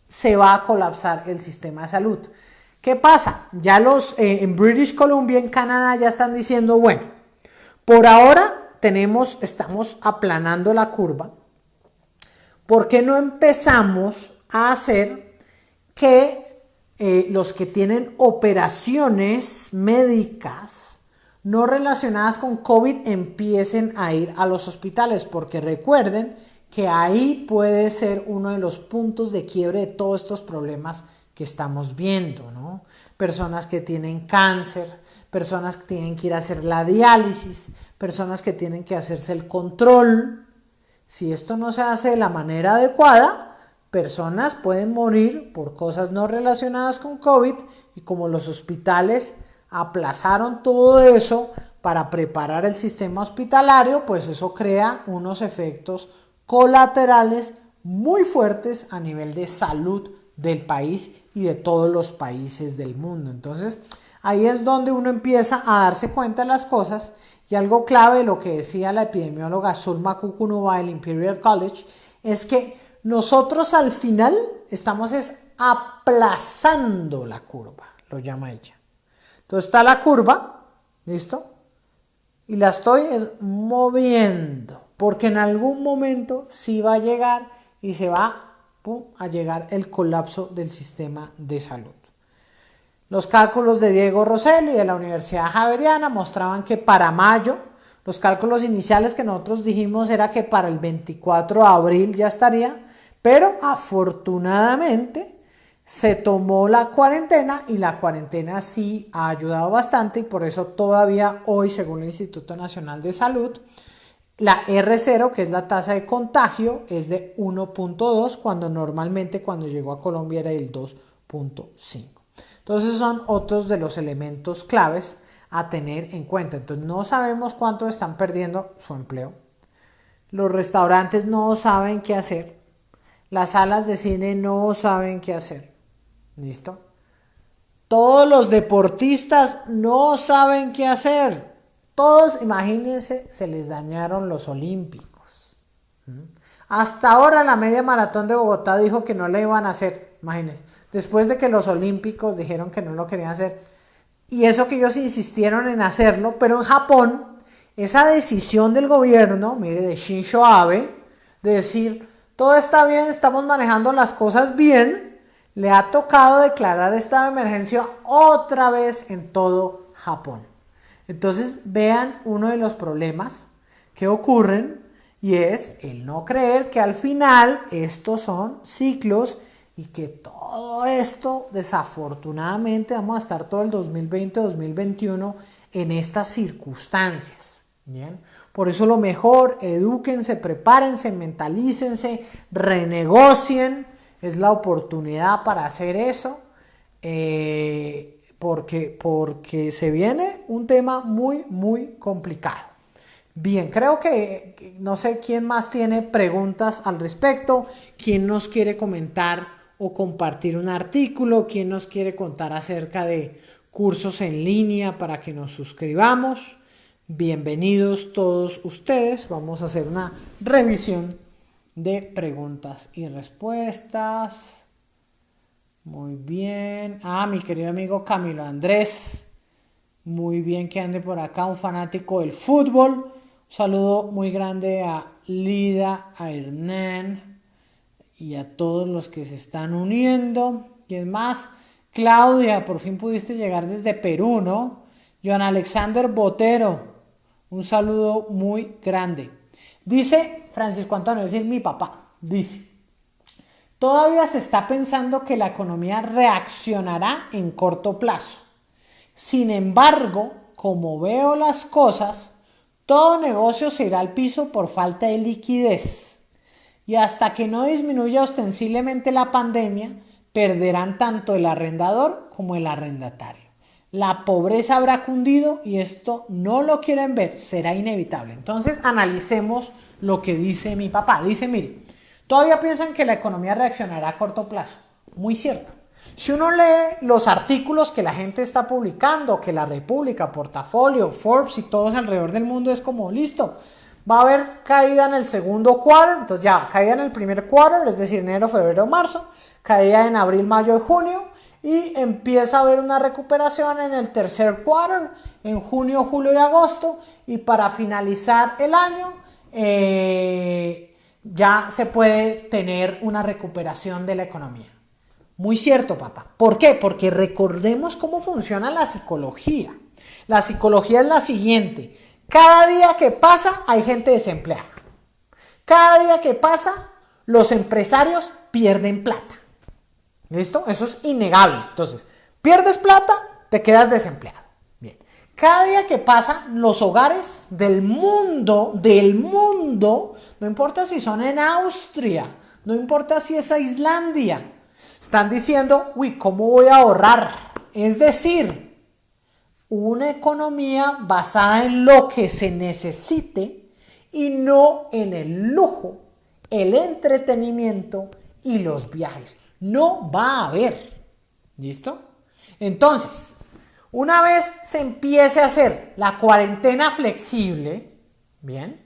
se va a colapsar el sistema de salud. ¿Qué pasa? Ya en British Columbia, en Canadá, ya están diciendo, bueno, por ahora estamos aplanando la curva. ¿Por qué no empezamos a hacer que los que tienen operaciones médicas no relacionadas con COVID empiecen a ir a los hospitales? Porque recuerden que ahí puede ser uno de los puntos de quiebre de todos estos problemas que estamos viendo, ¿no? Personas que tienen cáncer, personas que tienen que ir a hacer la diálisis, personas que tienen que hacerse el control. Si esto no se hace de la manera adecuada, personas pueden morir por cosas no relacionadas con COVID, y como los hospitales aplazaron todo eso para preparar el sistema hospitalario, pues eso crea unos efectos colaterales muy fuertes a nivel de salud del país y de todos los países del mundo. Entonces, ahí es donde uno empieza a darse cuenta de las cosas. Y algo clave, lo que decía la epidemióloga Zulma Kukunuba del Imperial College, es que nosotros al final estamos aplazando la curva, lo llama ella. Entonces está la curva, ¿listo? Y la estoy moviendo, porque en algún momento sí va a llegar y se va a llegar el colapso del sistema de salud. Los cálculos de Diego Rosselli de la Universidad Javeriana mostraban que para mayo, los cálculos iniciales que nosotros dijimos era que para el 24 de abril ya estaría, pero afortunadamente se tomó la cuarentena, y la cuarentena sí ha ayudado bastante, y por eso todavía hoy, según el Instituto Nacional de Salud, la R0, que es la tasa de contagio, es de 1.2, cuando normalmente cuando llegó a Colombia era el 2.5. Entonces son otros de los elementos claves a tener en cuenta. Entonces no sabemos cuánto están perdiendo su empleo. Los restaurantes no saben qué hacer. Las salas de cine no saben qué hacer. ¿Listo? Todos los deportistas no saben qué hacer. Todos, imagínense, se les dañaron los olímpicos. Hasta ahora la media maratón de Bogotá dijo que no la iban a hacer. Imagínense. Después de que los olímpicos dijeron que no lo querían hacer. y eso que ellos insistieron en hacerlo, pero en Japón, esa decisión del gobierno, mire, de Shinzo Abe, de decir, todo está bien, estamos manejando las cosas bien, le ha tocado declarar estado de emergencia otra vez en todo Japón. Entonces, vean uno de los problemas que ocurren, y es el no creer que al final estos son ciclos y que todo esto, desafortunadamente, vamos a estar todo el 2020-2021 en estas circunstancias. Bien, por eso lo mejor, edúquense, prepárense, mentalícense, renegocien, es la oportunidad para hacer eso, porque se viene un tema muy complicado. Bien, creo que no sé quién más tiene preguntas al respecto, quién nos quiere comentar o compartir un artículo, quién nos quiere contar acerca de cursos en línea para que nos suscribamos. Bienvenidos todos ustedes. Vamos a hacer una revisión de preguntas y respuestas. Muy bien. Mi querido amigo Camilo Andrés. Muy bien que ande por acá, un fanático del fútbol. Un saludo muy grande a Lida, a Hernán y a todos los que se están uniendo. ¿Quién más? Claudia, por fin pudiste llegar desde Perú, ¿no? Joan Alexander Botero. Un saludo muy grande. Dice Francisco Antonio, es decir, mi papá, dice, todavía se está pensando que la economía reaccionará en corto plazo. Sin embargo, como veo las cosas, todo negocio se irá al piso por falta de liquidez. Y hasta que no disminuya ostensiblemente la pandemia, perderán tanto el arrendador como el arrendatario. La pobreza habrá cundido y esto no lo quieren ver, será inevitable. Entonces analicemos lo que dice mi papá. Dice, mire, todavía piensan que la economía reaccionará a corto plazo. Muy cierto. Si uno lee los artículos que la gente está publicando, que la República, Portafolio, Forbes y todos alrededor del mundo es como, listo, va a haber caída en el segundo quarter, entonces ya, caída en el primer quarter, es decir, enero, febrero, marzo, caída en abril, mayo y junio, y empieza a haber una recuperación en el tercer quarter, en junio, julio y agosto, y para finalizar el año ya se puede tener una recuperación de la economía. Muy cierto, papá. ¿Por qué? Porque recordemos cómo funciona la psicología. La psicología es la siguiente. Cada día que pasa hay gente desempleada. Cada día que pasa los empresarios pierden plata. ¿Listo? Eso es innegable. Entonces, pierdes plata, te quedas desempleado. Bien. Cada día que pasa, los hogares del mundo, no importa si son en Austria, no importa si es a Islandia, están diciendo, uy, ¿cómo voy a ahorrar? Es decir, una economía basada en lo que se necesite y no en el lujo, el entretenimiento y los viajes. No va a haber. ¿Listo? Entonces, una vez se empiece a hacer la cuarentena flexible, bien,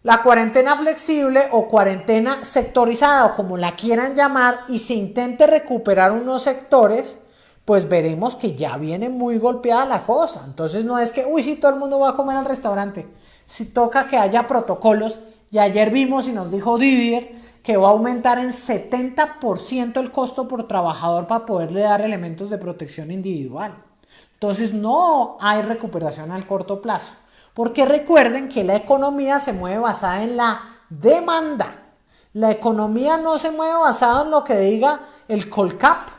la cuarentena flexible o cuarentena sectorizada o como la quieran llamar y se intente recuperar unos sectores, pues veremos que ya viene muy golpeada la cosa. Entonces no es que, uy, sí, todo el mundo va a comer al restaurante. Si toca que haya protocolos, y ayer vimos y nos dijo Didier que va a aumentar en 70% el costo por trabajador para poderle dar elementos de protección individual. Entonces no hay recuperación al corto plazo. Porque recuerden que la economía se mueve basada en la demanda. La economía no se mueve basada en lo que diga el Colcap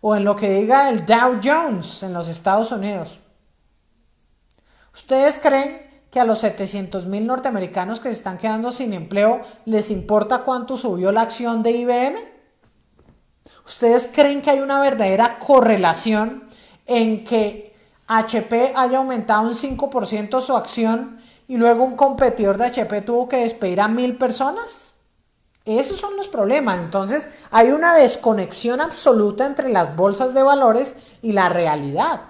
o en lo que diga el Dow Jones en los Estados Unidos. ¿Ustedes creen que a los 700,000 norteamericanos que se están quedando sin empleo les importa cuánto subió la acción de IBM? ¿Ustedes creen que hay una verdadera correlación en que HP haya aumentado un 5% su acción y luego un competidor de HP tuvo que despedir a 1,000 personas? Esos son los problemas. Entonces hay una desconexión absoluta entre las bolsas de valores y la realidad.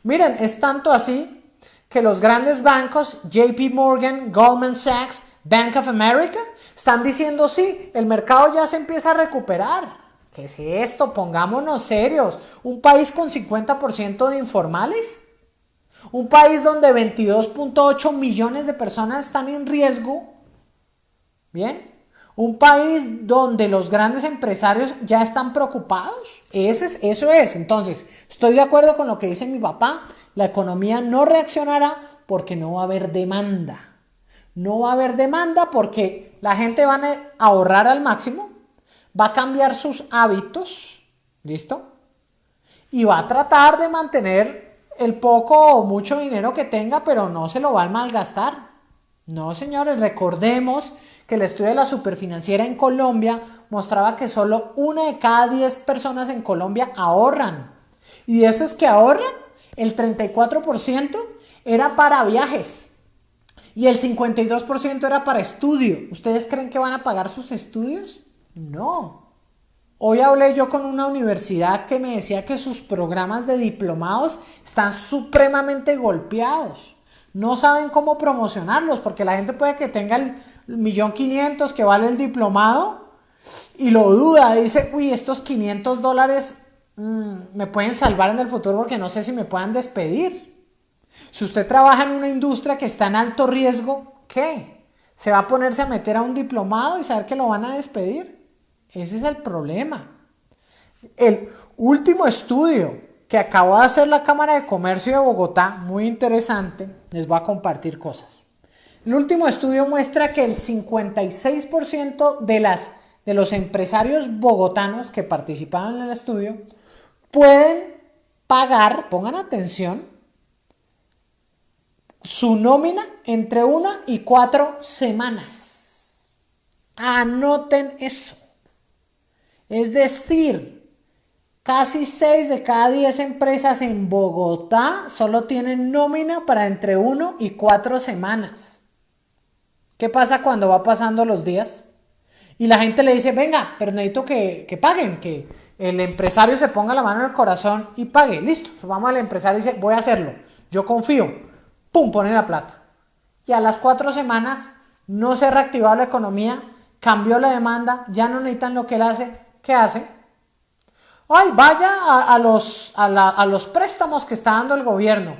Miren, es tanto así que los grandes bancos, JP Morgan, Goldman Sachs, Bank of America, están diciendo sí, el mercado ya se empieza a recuperar. ¿Qué es esto? Pongámonos serios. ¿Un país con 50% de informales? ¿Un país donde 22.8 millones de personas están en riesgo? ¿Bien? ¿Un país donde los grandes empresarios ya están preocupados? Eso es. Entonces, estoy de acuerdo con lo que dice mi papá. La economía no reaccionará porque no va a haber demanda. No va a haber demanda porque la gente va a ahorrar al máximo, va a cambiar sus hábitos, ¿listo? Y va a tratar de mantener el poco o mucho dinero que tenga, pero no se lo va a malgastar. No, señores, recordemos que el estudio de la Superfinanciera en Colombia mostraba que solo 1 de cada 10 personas en Colombia ahorran. Y de esos que ahorran, el 34% era para viajes y el 52% era para estudio. ¿Ustedes creen que van a pagar sus estudios? No. Hoy hablé yo con una universidad que me decía que sus programas de diplomados están supremamente golpeados. No saben cómo promocionarlos porque la gente puede que tenga el 1.500.000 que vale el diplomado y lo duda, dice, uy, estos $500 me pueden salvar en el futuro porque no sé si me puedan despedir. Si usted trabaja en una industria que está en alto riesgo, ¿qué? ¿Se va a ponerse a meter a un diplomado y saber que lo van a despedir? Ese es el problema. El último estudio que acabó de hacer la Cámara de Comercio de Bogotá, muy interesante, les voy a compartir cosas. El último estudio muestra que el 56% de los empresarios bogotanos que participaron en el estudio pueden pagar, pongan atención, su nómina entre 1 y 4 semanas. Anoten eso. Es decir, casi 6 de cada 10 empresas en Bogotá solo tienen nómina para entre 1 y 4 semanas. ¿Qué pasa cuando va pasando los días? Y la gente le dice, venga, pero necesito que paguen, que el empresario se ponga la mano en el corazón y pague. Listo, vamos al empresario y dice, voy a hacerlo, yo confío. ¡Pum! Pone la plata. Y a las 4 semanas no se ha reactivado la economía, cambió la demanda, ya no necesitan lo que él hace. ¿Qué hace? Ay, vaya a los préstamos que está dando el gobierno.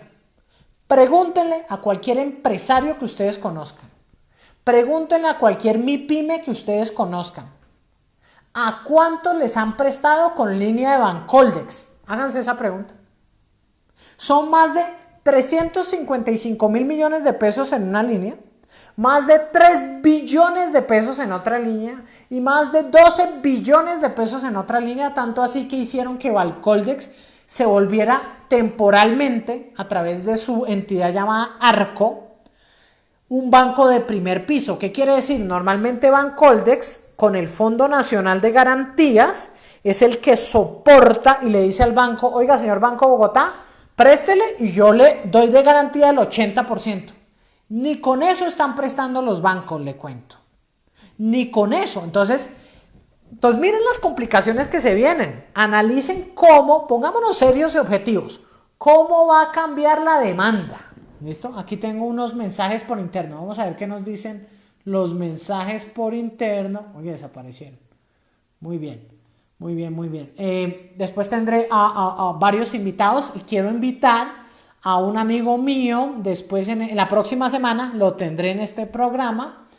Pregúntenle a cualquier empresario que ustedes conozcan. Pregúntenle a cualquier MIPYME que ustedes conozcan. ¿A cuánto les han prestado con línea de Bancoldex? Háganse esa pregunta. Son más de 355.000 millones de pesos en una línea, más de 3 billones de pesos en otra línea y más de 12 billones de pesos en otra línea, tanto así que hicieron que Bancoldex se volviera temporalmente, a través de su entidad llamada Arco, un banco de primer piso. ¿Qué quiere decir? Normalmente Bancoldex, con el Fondo Nacional de Garantías, es el que soporta y le dice al banco, oiga, señor Banco Bogotá, préstele y yo le doy de garantía el 80%. Ni con eso están prestando los bancos, le cuento. Ni con eso. Entonces miren las complicaciones que se vienen. Analicen cómo, pongámonos serios y objetivos, cómo va a cambiar la demanda. ¿Listo? Aquí tengo unos mensajes por interno. Vamos a ver qué nos dicen los mensajes por interno. Oye, desaparecieron. Muy bien. Muy bien, muy bien. Después tendré a varios invitados y quiero invitar a un amigo mío, después en la próxima semana lo tendré en este programa,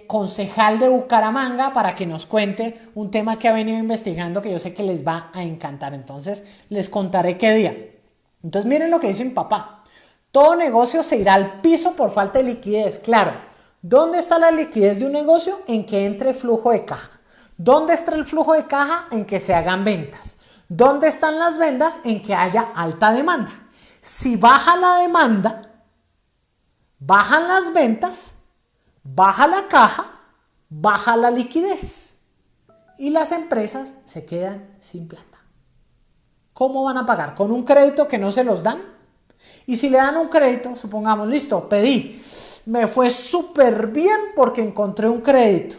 concejal de Bucaramanga, para que nos cuente un tema que ha venido investigando que yo sé que les va a encantar. Entonces les contaré qué día. Entonces miren lo que dice mi papá. Todo negocio se irá al piso por falta de liquidez. Claro, ¿dónde está la liquidez de un negocio? En que entre flujo de caja. ¿Dónde está el flujo de caja? En que se hagan ventas. ¿Dónde están las ventas? En que haya alta demanda. Si baja la demanda, bajan las ventas, baja la caja, baja la liquidez. Y las empresas se quedan sin plata. ¿Cómo van a pagar? ¿Con un crédito que no se los dan? Y si le dan un crédito, supongamos, listo, pedí, me fue súper bien porque encontré un crédito.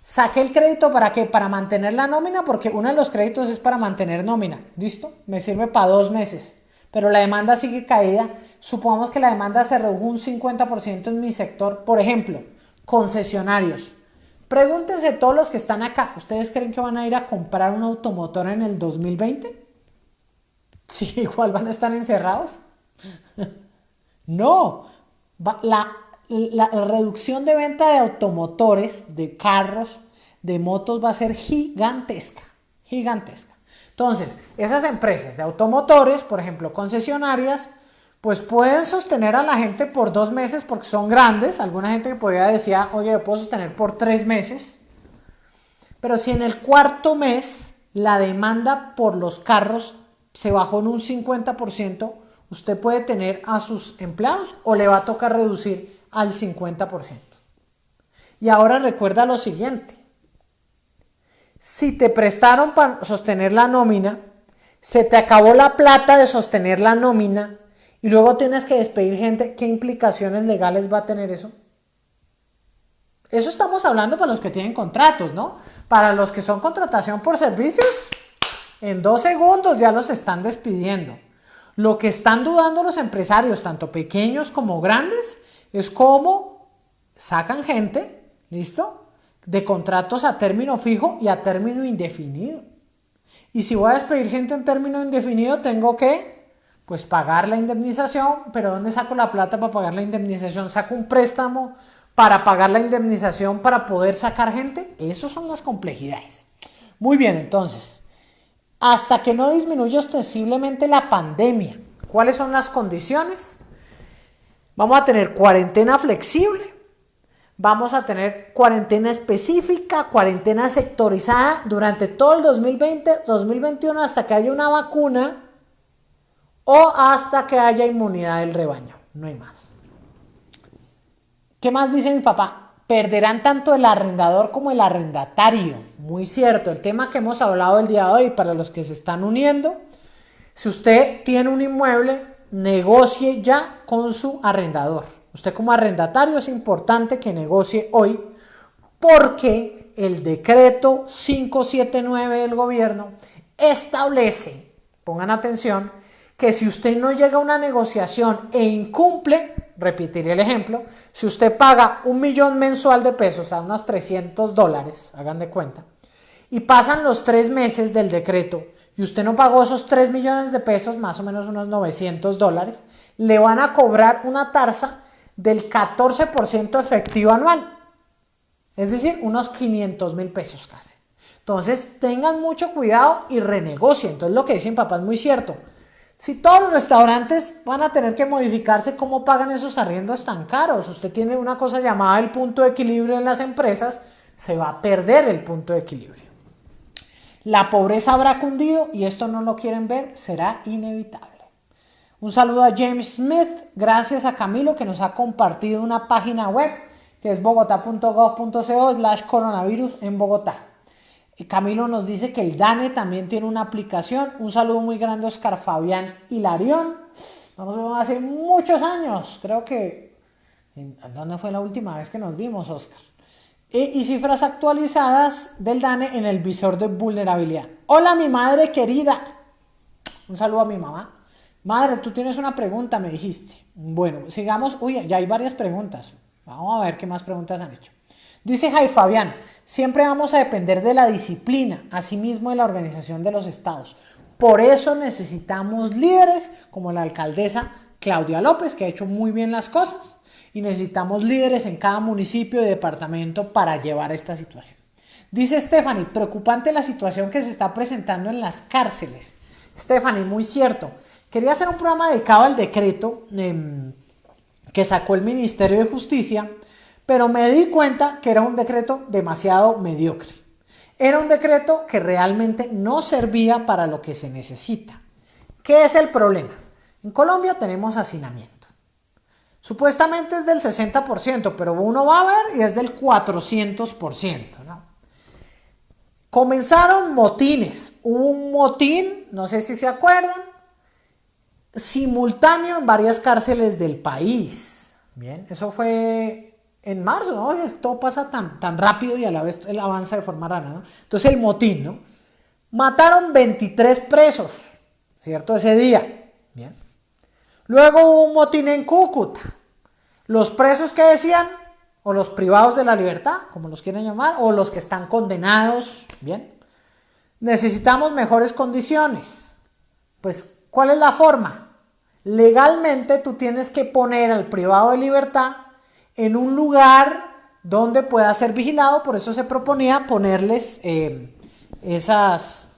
Saqué el crédito ¿para qué? Para mantener la nómina, porque uno de los créditos es para mantener nómina. ¿Listo? Me sirve para 2 meses. Pero la demanda sigue caída. Supongamos que la demanda se redujo un 50% en mi sector. Por ejemplo, concesionarios. Pregúntense todos los que están acá, ¿ustedes creen que van a ir a comprar un automotor en el 2020? Sí, igual van a estar encerrados. No, la reducción de venta de automotores, de carros, de motos va a ser gigantesca, gigantesca. Entonces, esas empresas de automotores, por ejemplo, concesionarias, pues pueden sostener a la gente por 2 meses porque son grandes. Alguna gente que podría decir, oye, yo puedo sostener por 3 meses. Pero si en el cuarto mes la demanda por los carros se bajó en un 50%, usted puede tener a sus empleados o le va a tocar reducir al 50%. Y ahora recuerda lo siguiente. Si te prestaron para sostener la nómina, se te acabó la plata de sostener la nómina y luego tienes que despedir gente, ¿qué implicaciones legales va a tener eso? Eso estamos hablando para los que tienen contratos, ¿no? Para los que son contratación por servicios, en 2 segundos ya los están despidiendo. Lo que están dudando los empresarios, tanto pequeños como grandes, es cómo sacan gente, ¿listo?, de contratos a término fijo y a término indefinido. Y si voy a despedir gente en término indefinido, tengo que, pues, pagar la indemnización. ¿Pero dónde saco la plata para pagar la indemnización? ¿Saco un préstamo para pagar la indemnización para poder sacar gente? Esas son las complejidades. Muy bien, entonces, hasta que no disminuya ostensiblemente la pandemia, ¿cuáles son las condiciones? Vamos a tener cuarentena flexible, vamos a tener cuarentena específica, cuarentena sectorizada durante todo el 2020, 2021 hasta que haya una vacuna o hasta que haya inmunidad del rebaño, no hay más. ¿Qué más dice mi papá? Perderán tanto el arrendador como el arrendatario. Muy cierto, el tema que hemos hablado el día de hoy para los que se están uniendo. Si usted tiene un inmueble, negocie ya con su arrendador. Usted como arrendatario es importante que negocie hoy porque el decreto 579 del gobierno establece, pongan atención, que si usted no llega a una negociación e incumple, repetiré el ejemplo, si usted paga 1 millón mensual de pesos a unos $300, hagan de cuenta, y pasan los 3 meses del decreto y usted no pagó esos 3 millones de pesos, más o menos unos $900, le van a cobrar una tasa del 14% efectivo anual, es decir, unos 500,000 pesos casi. Entonces tengan mucho cuidado y renegocien. Entonces lo que dicen papá es muy cierto. Si todos los restaurantes van a tener que modificarse, ¿cómo pagan esos arriendos tan caros? Usted tiene una cosa llamada el punto de equilibrio en las empresas, se va a perder el punto de equilibrio. La pobreza habrá cundido y esto no lo quieren ver, será inevitable. Un saludo a James Smith, gracias a Camilo que nos ha compartido una página web que es bogotá.gov.co/coronavirus en Bogotá. Y Camilo nos dice que el DANE también tiene una aplicación. Un saludo muy grande a Oscar Fabián Hilarión. Vamos a ver, hace muchos años, creo que... ¿Dónde fue la última vez que nos vimos, Oscar? Y cifras actualizadas del DANE en el visor de vulnerabilidad. Hola, mi madre querida. Un saludo a mi mamá. Madre, tú tienes una pregunta, me dijiste. Bueno, sigamos. Uy, ya hay varias preguntas. Vamos a ver qué más preguntas han hecho. Dice Jai Fabián, siempre vamos a depender de la disciplina, asimismo de la organización de los estados. Por eso necesitamos líderes como la alcaldesa Claudia López, que ha hecho muy bien las cosas, y necesitamos líderes en cada municipio y departamento para llevar esta situación. Dice Stephanie, preocupante la situación que se está presentando en las cárceles. Stephanie, muy cierto. Quería hacer un programa dedicado al decreto que sacó el Ministerio de Justicia, pero me di cuenta que era un decreto demasiado mediocre. Era un decreto que realmente no servía para lo que se necesita. ¿Qué es el problema? En Colombia tenemos hacinamiento. Supuestamente es del 60%, pero uno va a ver y es del 400%, ¿no? Comenzaron motines. Hubo un motín, no sé si se acuerdan, simultáneo en varias cárceles del país. Bien, eso fue en marzo, ¿no? Todo pasa tan rápido y a la vez él avanza de forma rara, ¿no? Entonces el motín, ¿no? Mataron 23 presos, ¿cierto? Ese día. Bien. Luego hubo un motín en Cúcuta. Los presos que decían, o los privados de la libertad, como los quieren llamar, o los que están condenados, bien, necesitamos mejores condiciones. Pues, ¿cuál es la forma? Legalmente tú tienes que poner al privado de libertad en un lugar donde pueda ser vigilado, por eso se proponía ponerles esas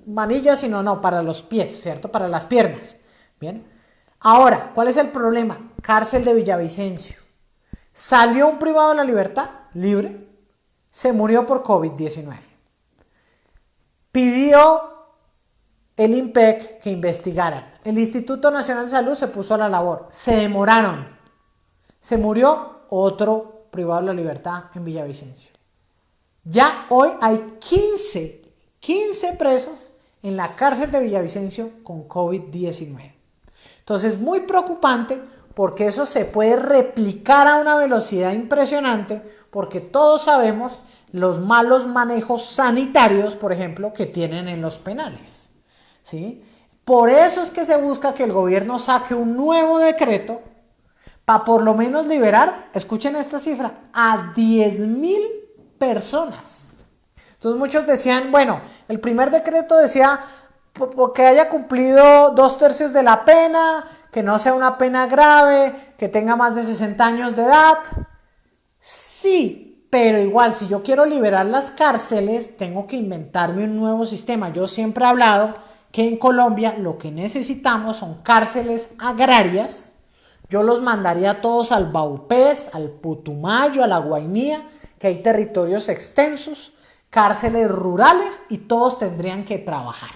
manillas, sino no, para los pies, ¿cierto? Para las piernas, bien. Ahora, ¿cuál es el problema? Cárcel de Villavicencio. Salió un privado de la libertad, libre, se murió por COVID-19. Pidió el INPEC que investigaran. El Instituto Nacional de Salud se puso a la labor. Se demoraron. Se murió otro privado de la libertad en Villavicencio. Ya hoy hay 15 presos en la cárcel de Villavicencio con COVID-19. Entonces, muy preocupante porque eso se puede replicar a una velocidad impresionante porque todos sabemos los malos manejos sanitarios, por ejemplo, que tienen en los penales, ¿sí? Por eso es que se busca que el gobierno saque un nuevo decreto para por lo menos liberar, escuchen esta cifra, a 10,000 personas. Entonces muchos decían, bueno, el primer decreto decía que haya cumplido 2/3 de la pena, que no sea una pena grave, que tenga más de 60 años de edad. Sí, pero igual, si yo quiero liberar las cárceles, tengo que inventarme un nuevo sistema. Yo siempre he hablado que en Colombia lo que necesitamos son cárceles agrarias. Yo los mandaría todos al Baupés, al Putumayo, a la Guainía, que hay territorios extensos, cárceles rurales y todos tendrían que trabajar,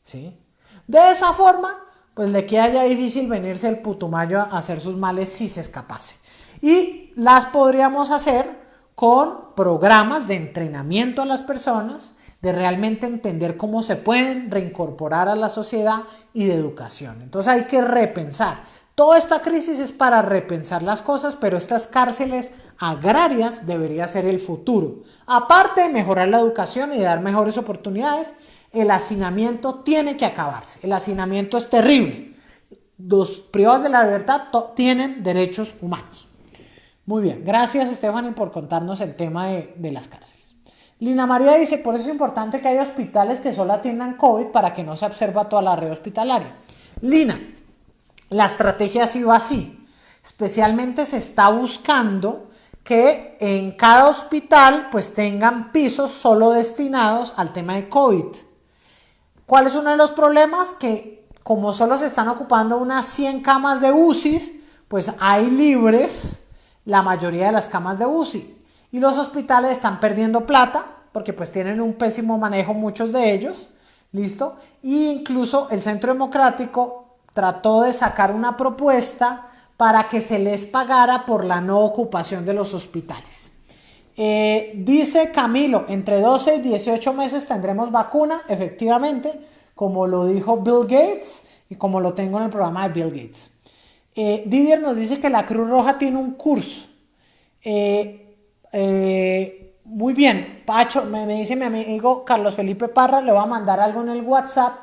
¿sí? De esa forma, pues le queda ya difícil venirse el Putumayo a hacer sus males si se escapase. Y las podríamos hacer con programas de entrenamiento a las personas, de realmente entender cómo se pueden reincorporar a la sociedad y de educación. Entonces hay que repensar. Toda esta crisis es para repensar las cosas, pero estas cárceles agrarias debería ser el futuro. Aparte de mejorar la educación y de dar mejores oportunidades, el hacinamiento tiene que acabarse. El hacinamiento es terrible. Los privados de la libertad tienen derechos humanos. Muy bien, gracias Stephanie por contarnos el tema de las cárceles. Lina María dice, por eso es importante que haya hospitales que solo atiendan COVID para que no se observa toda la red hospitalaria. Lina, la estrategia ha sido así. Especialmente se está buscando que en cada hospital pues tengan pisos solo destinados al tema de COVID. ¿Cuál es uno de los problemas? Que como solo se están ocupando unas 100 camas de UCI, pues hay libres la mayoría de las camas de UCI. Y los hospitales están perdiendo plata porque pues tienen un pésimo manejo muchos de ellos. ¿Listo? Y incluso el Centro Democrático trató de sacar una propuesta para que se les pagara por la no ocupación de los hospitales. Dice Camilo, entre 12 y 18 meses tendremos vacuna, efectivamente, como lo dijo Bill Gates y como lo tengo en el programa de Bill Gates. Didier nos dice que la Cruz Roja tiene un curso. Muy bien, Pacho, me dice mi amigo Carlos Felipe Parra, le voy a mandar algo en el WhatsApp,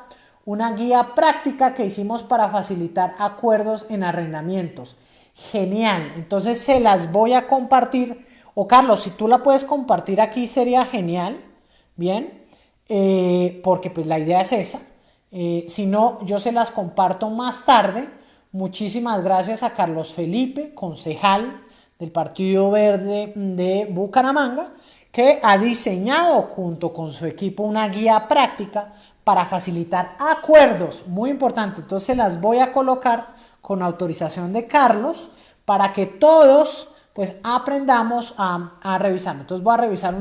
una guía práctica que hicimos para facilitar acuerdos en arrendamientos. Genial, entonces se las voy a compartir. O Carlos, si tú la puedes compartir aquí sería genial, bien, porque pues la idea es esa. Si no, yo se las comparto más tarde. Muchísimas gracias a Carlos Felipe, concejal del Partido Verde de Bucaramanga, que ha diseñado junto con su equipo una guía práctica para facilitar acuerdos, muy importante. Entonces las voy a colocar con autorización de Carlos para que todos pues aprendamos a revisar. Entonces voy a revisar un...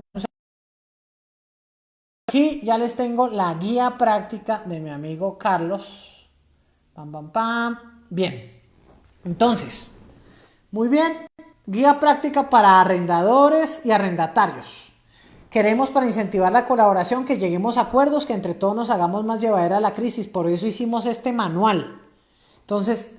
Aquí ya les tengo la guía práctica de mi amigo Carlos. Pam, pam, pam. Bien. Entonces, muy bien. Guía práctica para arrendadores y arrendatarios. Queremos para incentivar la colaboración que lleguemos a acuerdos, que entre todos nos hagamos más llevadera la crisis. Por eso hicimos este manual. Entonces,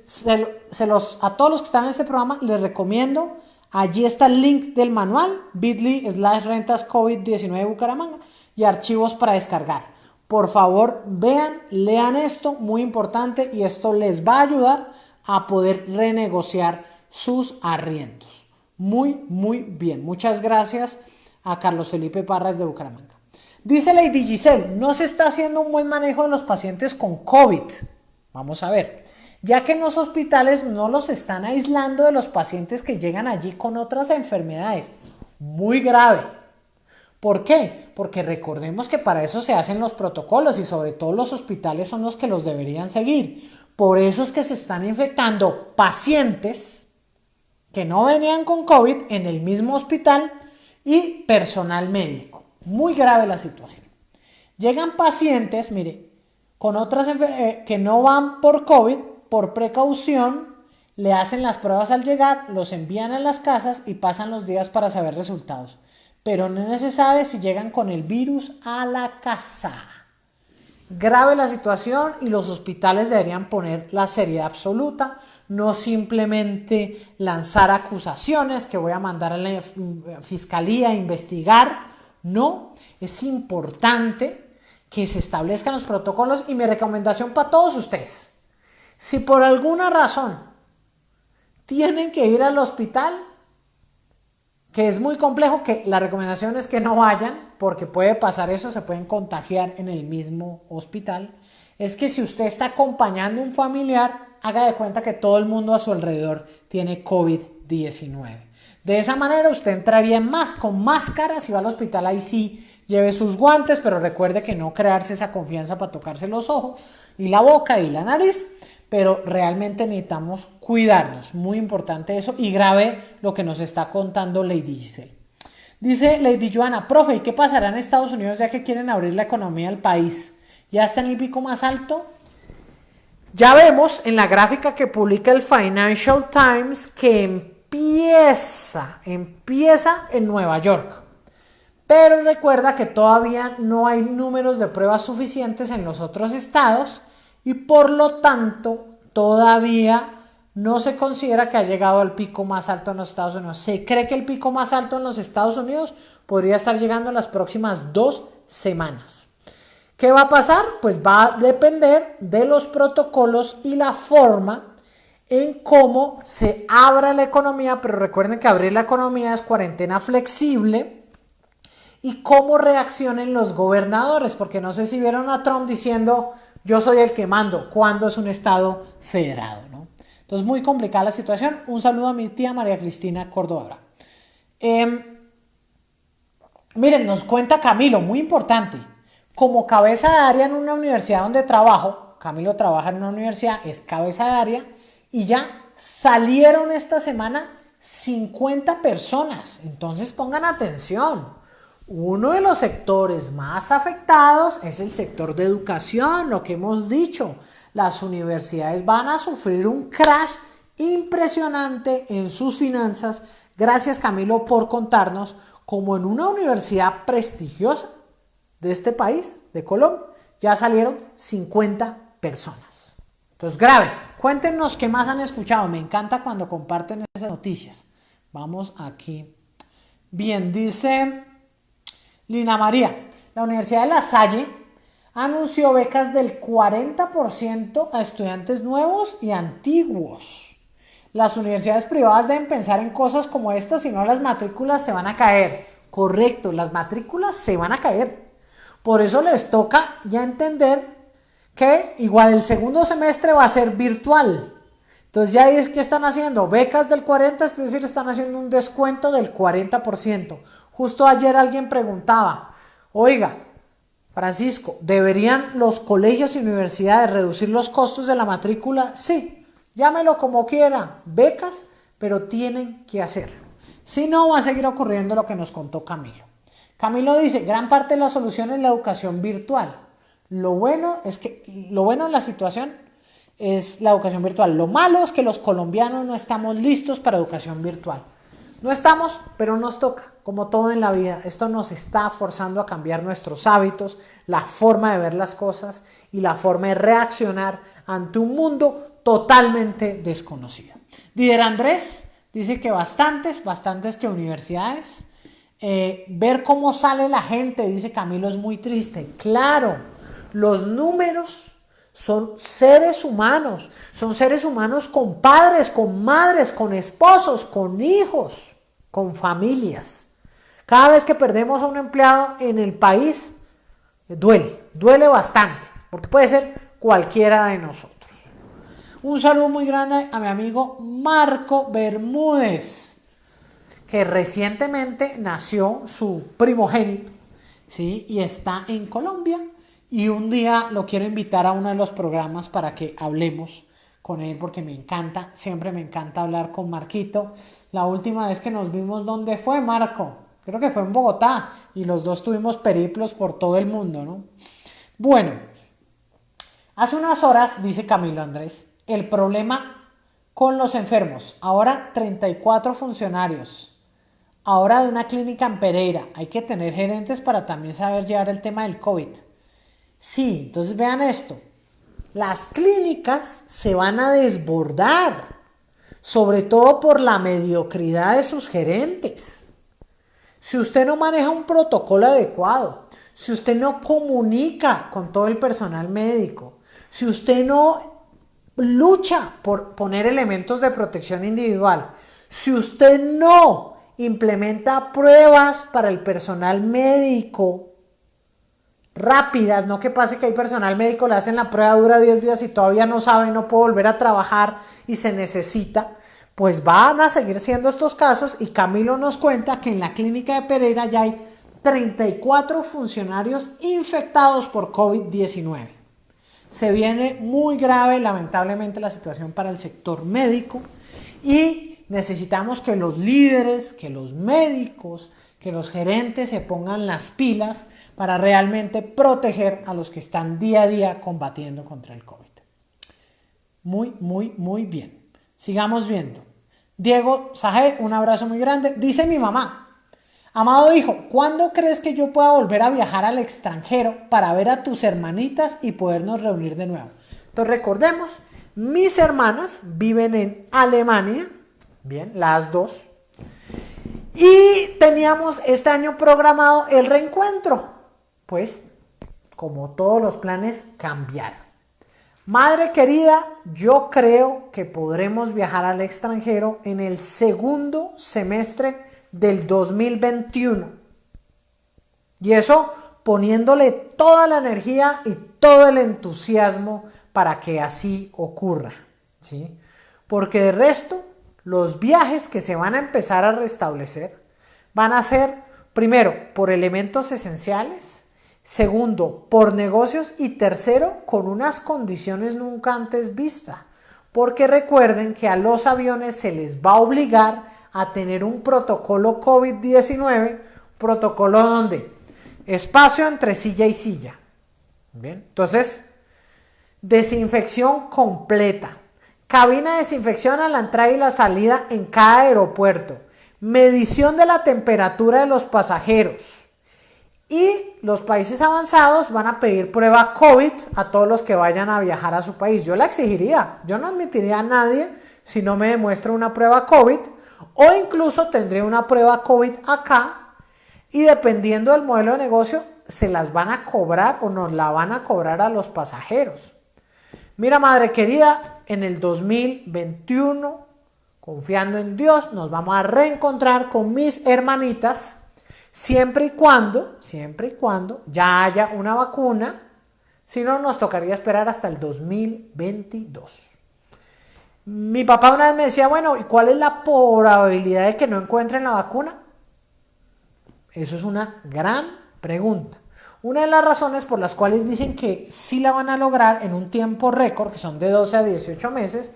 a todos los que están en este programa les recomiendo. Allí está el link del manual, bit.ly/rentas COVID-19 Bucaramanga y archivos para descargar. Por favor, vean, lean esto, muy importante, y esto les va a ayudar a poder renegociar sus arriendos. Muy bien. Muchas gracias a Carlos Felipe Parras de Bucaramanga. Dice Lady Giselle, no se está haciendo un buen manejo de los pacientes con COVID. Vamos a ver. Ya que en los hospitales no los están aislando de los pacientes que llegan allí con otras enfermedades. Muy grave. ¿Por qué? Porque recordemos que para eso se hacen los protocolos y sobre todo los hospitales son los que los deberían seguir. Por eso es que se están infectando pacientes que no venían con COVID en el mismo hospital y personal médico. Muy grave la situación. Llegan pacientes, mire, con otras que no van por COVID, por precaución, le hacen las pruebas al llegar, los envían a las casas y pasan los días para saber resultados. Pero no se sabe si llegan con el virus a la casa. Grave la situación y los hospitales deberían poner la seriedad absoluta, no simplemente lanzar acusaciones que voy a mandar a la fiscalía a investigar. No, es importante que se establezcan los protocolos y mi recomendación para todos ustedes. Si por alguna razón tienen que ir al hospital, que es muy complejo, que la recomendación es que no vayan, porque puede pasar eso, se pueden contagiar en el mismo hospital, es que si usted está acompañando a un familiar, haga de cuenta que todo el mundo a su alrededor tiene COVID-19. De esa manera usted entraría más con máscara, si va al hospital ahí sí lleve sus guantes, pero recuerde que no crearse esa confianza para tocarse los ojos y la boca y la nariz, pero realmente necesitamos cuidarnos, muy importante eso, y grave lo que nos está contando Lady Giselle. Dice Lady Joana, profe, ¿y qué pasará en Estados Unidos ya que quieren abrir la economía del país? ¿Ya está en el pico más alto? Ya vemos en la gráfica que publica el Financial Times que empieza en Nueva York. Pero recuerda que todavía no hay números de pruebas suficientes en los otros estados y por lo tanto todavía no se considera que ha llegado al pico más alto en los Estados Unidos. Se cree que el pico más alto en los Estados Unidos podría estar llegando en las próximas 2 semanas. ¿Qué va a pasar? Pues va a depender de los protocolos y la forma en cómo se abra la economía, pero recuerden que abrir la economía es cuarentena flexible, y cómo reaccionen los gobernadores, porque no sé si vieron a Trump diciendo yo soy el que mando, cuando es un estado federado, ¿no? Entonces muy complicada la situación. Un saludo a mi tía María Cristina Córdoba. Miren, nos cuenta Camilo, muy importante, como cabeza de área en una universidad donde trabajo, Camilo trabaja en una universidad, es cabeza de área, y ya salieron esta semana 50 personas. Entonces pongan atención. Uno de los sectores más afectados es el sector de educación, lo que hemos dicho. Las universidades van a sufrir un crash impresionante en sus finanzas. Gracias, Camilo, por contarnos cómo en una universidad prestigiosa de este país, de Colombia, ya salieron 50 personas. Entonces, grave. Cuéntenos qué más han escuchado. Me encanta cuando comparten esas noticias. Vamos aquí. Bien, dice Lina María, la Universidad de La Salle anunció becas del 40% a estudiantes nuevos y antiguos. Las universidades privadas deben pensar en cosas como estas, si no las matrículas se van a caer. Correcto, las matrículas se van a caer. Por eso les toca ya entender que igual el segundo semestre va a ser virtual. Entonces ya es que están haciendo becas del 40%, es decir, están haciendo un descuento del 40%. Justo ayer alguien preguntaba, oiga, Francisco, ¿deberían los colegios y universidades reducir los costos de la matrícula? Sí, llámelo como quiera, becas, pero tienen que hacerlo. Si no, va a seguir ocurriendo lo que nos contó Camilo. Camilo dice, gran parte de la solución es la educación virtual. Lo bueno en la situación es la educación virtual. Lo malo es que los colombianos no estamos listos para educación virtual. No estamos, pero nos toca, como todo en la vida. Esto nos está forzando a cambiar nuestros hábitos, la forma de ver las cosas y la forma de reaccionar ante un mundo totalmente desconocido. Dider Andrés dice que bastantes que universidades. Ver cómo sale la gente, dice Camilo, es muy triste. Claro, los números son seres humanos con padres, con madres, con esposos, con hijos. con familias. Cada vez que perdemos a un empleado en el país, duele bastante, porque puede ser cualquiera de nosotros. Un saludo muy grande a mi amigo Marco Bermúdez, que recientemente nació su primogénito, ¿sí? Y está en Colombia, y un día lo quiero invitar a uno de los programas para que hablemos con él, porque me encanta, siempre me encanta hablar con Marquito. La última vez que nos vimos, ¿dónde fue, Marco? Creo que fue en Bogotá, y los dos tuvimos periplos por todo el mundo, ¿no? Bueno, hace unas horas, dice Camilo Andrés, el problema con los enfermos. Ahora 34 funcionarios. Ahora de una clínica en Pereira. Hay que tener gerentes para también saber llevar el tema del COVID. Sí, entonces vean esto. Las clínicas se van a desbordar, sobre todo por la mediocridad de sus gerentes. Si usted no maneja un protocolo adecuado, si usted no comunica con todo el personal médico, si usted no lucha por poner elementos de protección individual, si usted no implementa pruebas para el personal médico rápidas, no que pase que hay personal médico, le hacen la prueba, dura 10 días y todavía no sabe, no puede volver a trabajar y se necesita, pues van a seguir siendo estos casos. Y Camilo nos cuenta que en la clínica de Pereira ya hay 34 funcionarios infectados por COVID-19. Se viene muy grave, lamentablemente, la situación para el sector médico, y necesitamos que los líderes, que los médicos, que los gerentes se pongan las pilas para realmente proteger a los que están día a día combatiendo contra el COVID. Muy bien. Sigamos viendo. Diego Sajé, un abrazo muy grande. Dice mi mamá: amado hijo, ¿cuándo crees que yo pueda volver a viajar al extranjero para ver a tus hermanitas y podernos reunir de nuevo? Entonces recordemos, mis hermanas viven en Alemania, bien, las dos, y teníamos este año programado el reencuentro. Pues, como todos los planes, cambiaron. Madre querida, yo creo que podremos viajar al extranjero en el segundo semestre del 2021. Y eso poniéndole toda la energía y todo el entusiasmo para que así ocurra, ¿sí? Porque de resto, los viajes que se van a empezar a restablecer van a ser, primero, por elementos esenciales, segundo, por negocios, y tercero, con unas condiciones nunca antes vistas. Porque recuerden que a los aviones se les va a obligar a tener un protocolo COVID-19, protocolo donde espacio entre silla y silla. Bien, entonces, desinfección completa, cabina de desinfección a la entrada y la salida en cada aeropuerto, medición de la temperatura de los pasajeros, y los países avanzados van a pedir prueba COVID a todos los que vayan a viajar a su país. Yo la exigiría, yo no admitiría a nadie si no me demuestra una prueba COVID, o incluso tendría una prueba COVID acá, y dependiendo del modelo de negocio se las van a cobrar o nos la van a cobrar a los pasajeros. Mira, madre querida, en el 2021, confiando en Dios, nos vamos a reencontrar con mis hermanitas, siempre y cuando ya haya una vacuna. Si no, nos tocaría esperar hasta el 2022. Mi papá una vez me decía, bueno, ¿y cuál es la probabilidad de que no encuentren la vacuna? Eso es una gran pregunta. Una de las razones por las cuales dicen que sí la van a lograr en un tiempo récord, que son de 12 a 18 meses,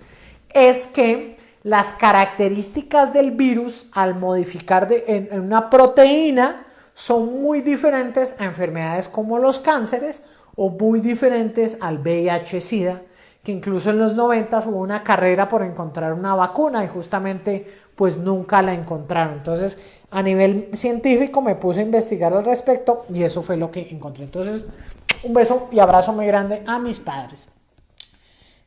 es que las características del virus, al modificar en una proteína, son muy diferentes a enfermedades como los cánceres, o muy diferentes al VIH-Sida, que incluso en los 90 hubo una carrera por encontrar una vacuna y justamente pues nunca la encontraron. Entonces, a nivel científico me puse a investigar al respecto y eso fue lo que encontré. Entonces, un beso y abrazo muy grande a mis padres.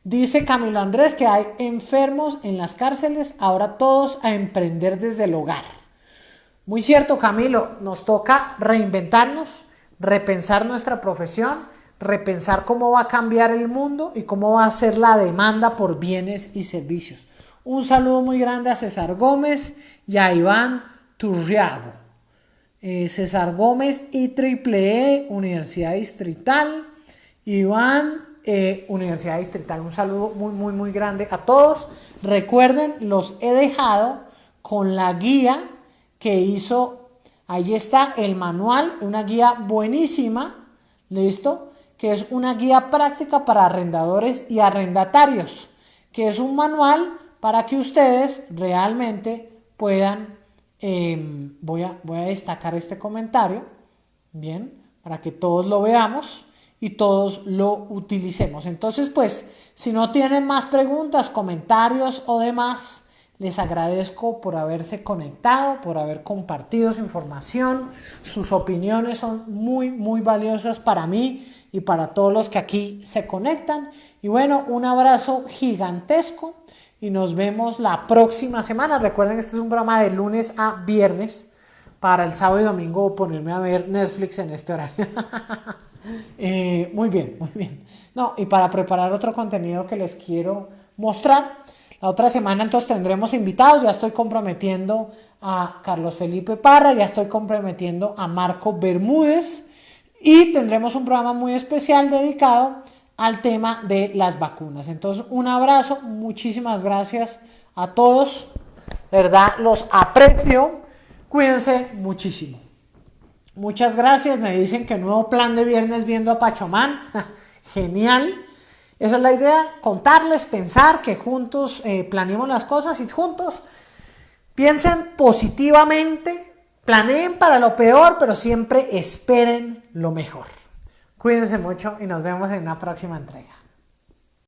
Dice Camilo Andrés que hay enfermos en las cárceles, ahora todos a emprender desde el hogar. Muy cierto, Camilo, nos toca reinventarnos, repensar nuestra profesión, repensar cómo va a cambiar el mundo y cómo va a ser la demanda por bienes y servicios. Un saludo muy grande a César Gómez y a Iván Turriago, César Gómez, IEEE, Universidad Distrital, Iván, Universidad Distrital. Un saludo muy grande a todos. Recuerden, los he dejado con la guía que hizo, ahí está el manual, una guía buenísima, ¿listo? Que es una guía práctica para arrendadores y arrendatarios, que es un manual para que ustedes realmente puedan, voy a destacar este comentario, bien, para que todos lo veamos y todos lo utilicemos. Entonces, pues, si no tienen más preguntas, comentarios o demás, les agradezco por haberse conectado, por haber compartido su información. Sus opiniones son muy valiosas para mí y para todos los que aquí se conectan. Y bueno, un abrazo gigantesco y nos vemos la próxima semana. Recuerden que este es un programa de lunes a viernes. Para el sábado y domingo ponerme a ver Netflix en este horario. Muy bien. No, y para preparar otro contenido que les quiero mostrar, la otra semana entonces tendremos invitados. Ya estoy comprometiendo a Carlos Felipe Parra, ya estoy comprometiendo a Marco Bermúdez y tendremos un programa muy especial dedicado al tema de las vacunas. Entonces, un abrazo, muchísimas gracias a todos, de verdad los aprecio. Cuídense muchísimo. Muchas gracias. Me dicen que nuevo plan de viernes viendo a Pachomán. Genial. Esa es la idea, contarles, pensar que juntos planeemos las cosas y juntos piensen positivamente, planeen para lo peor, pero siempre esperen lo mejor. Cuídense mucho y nos vemos en una próxima entrega.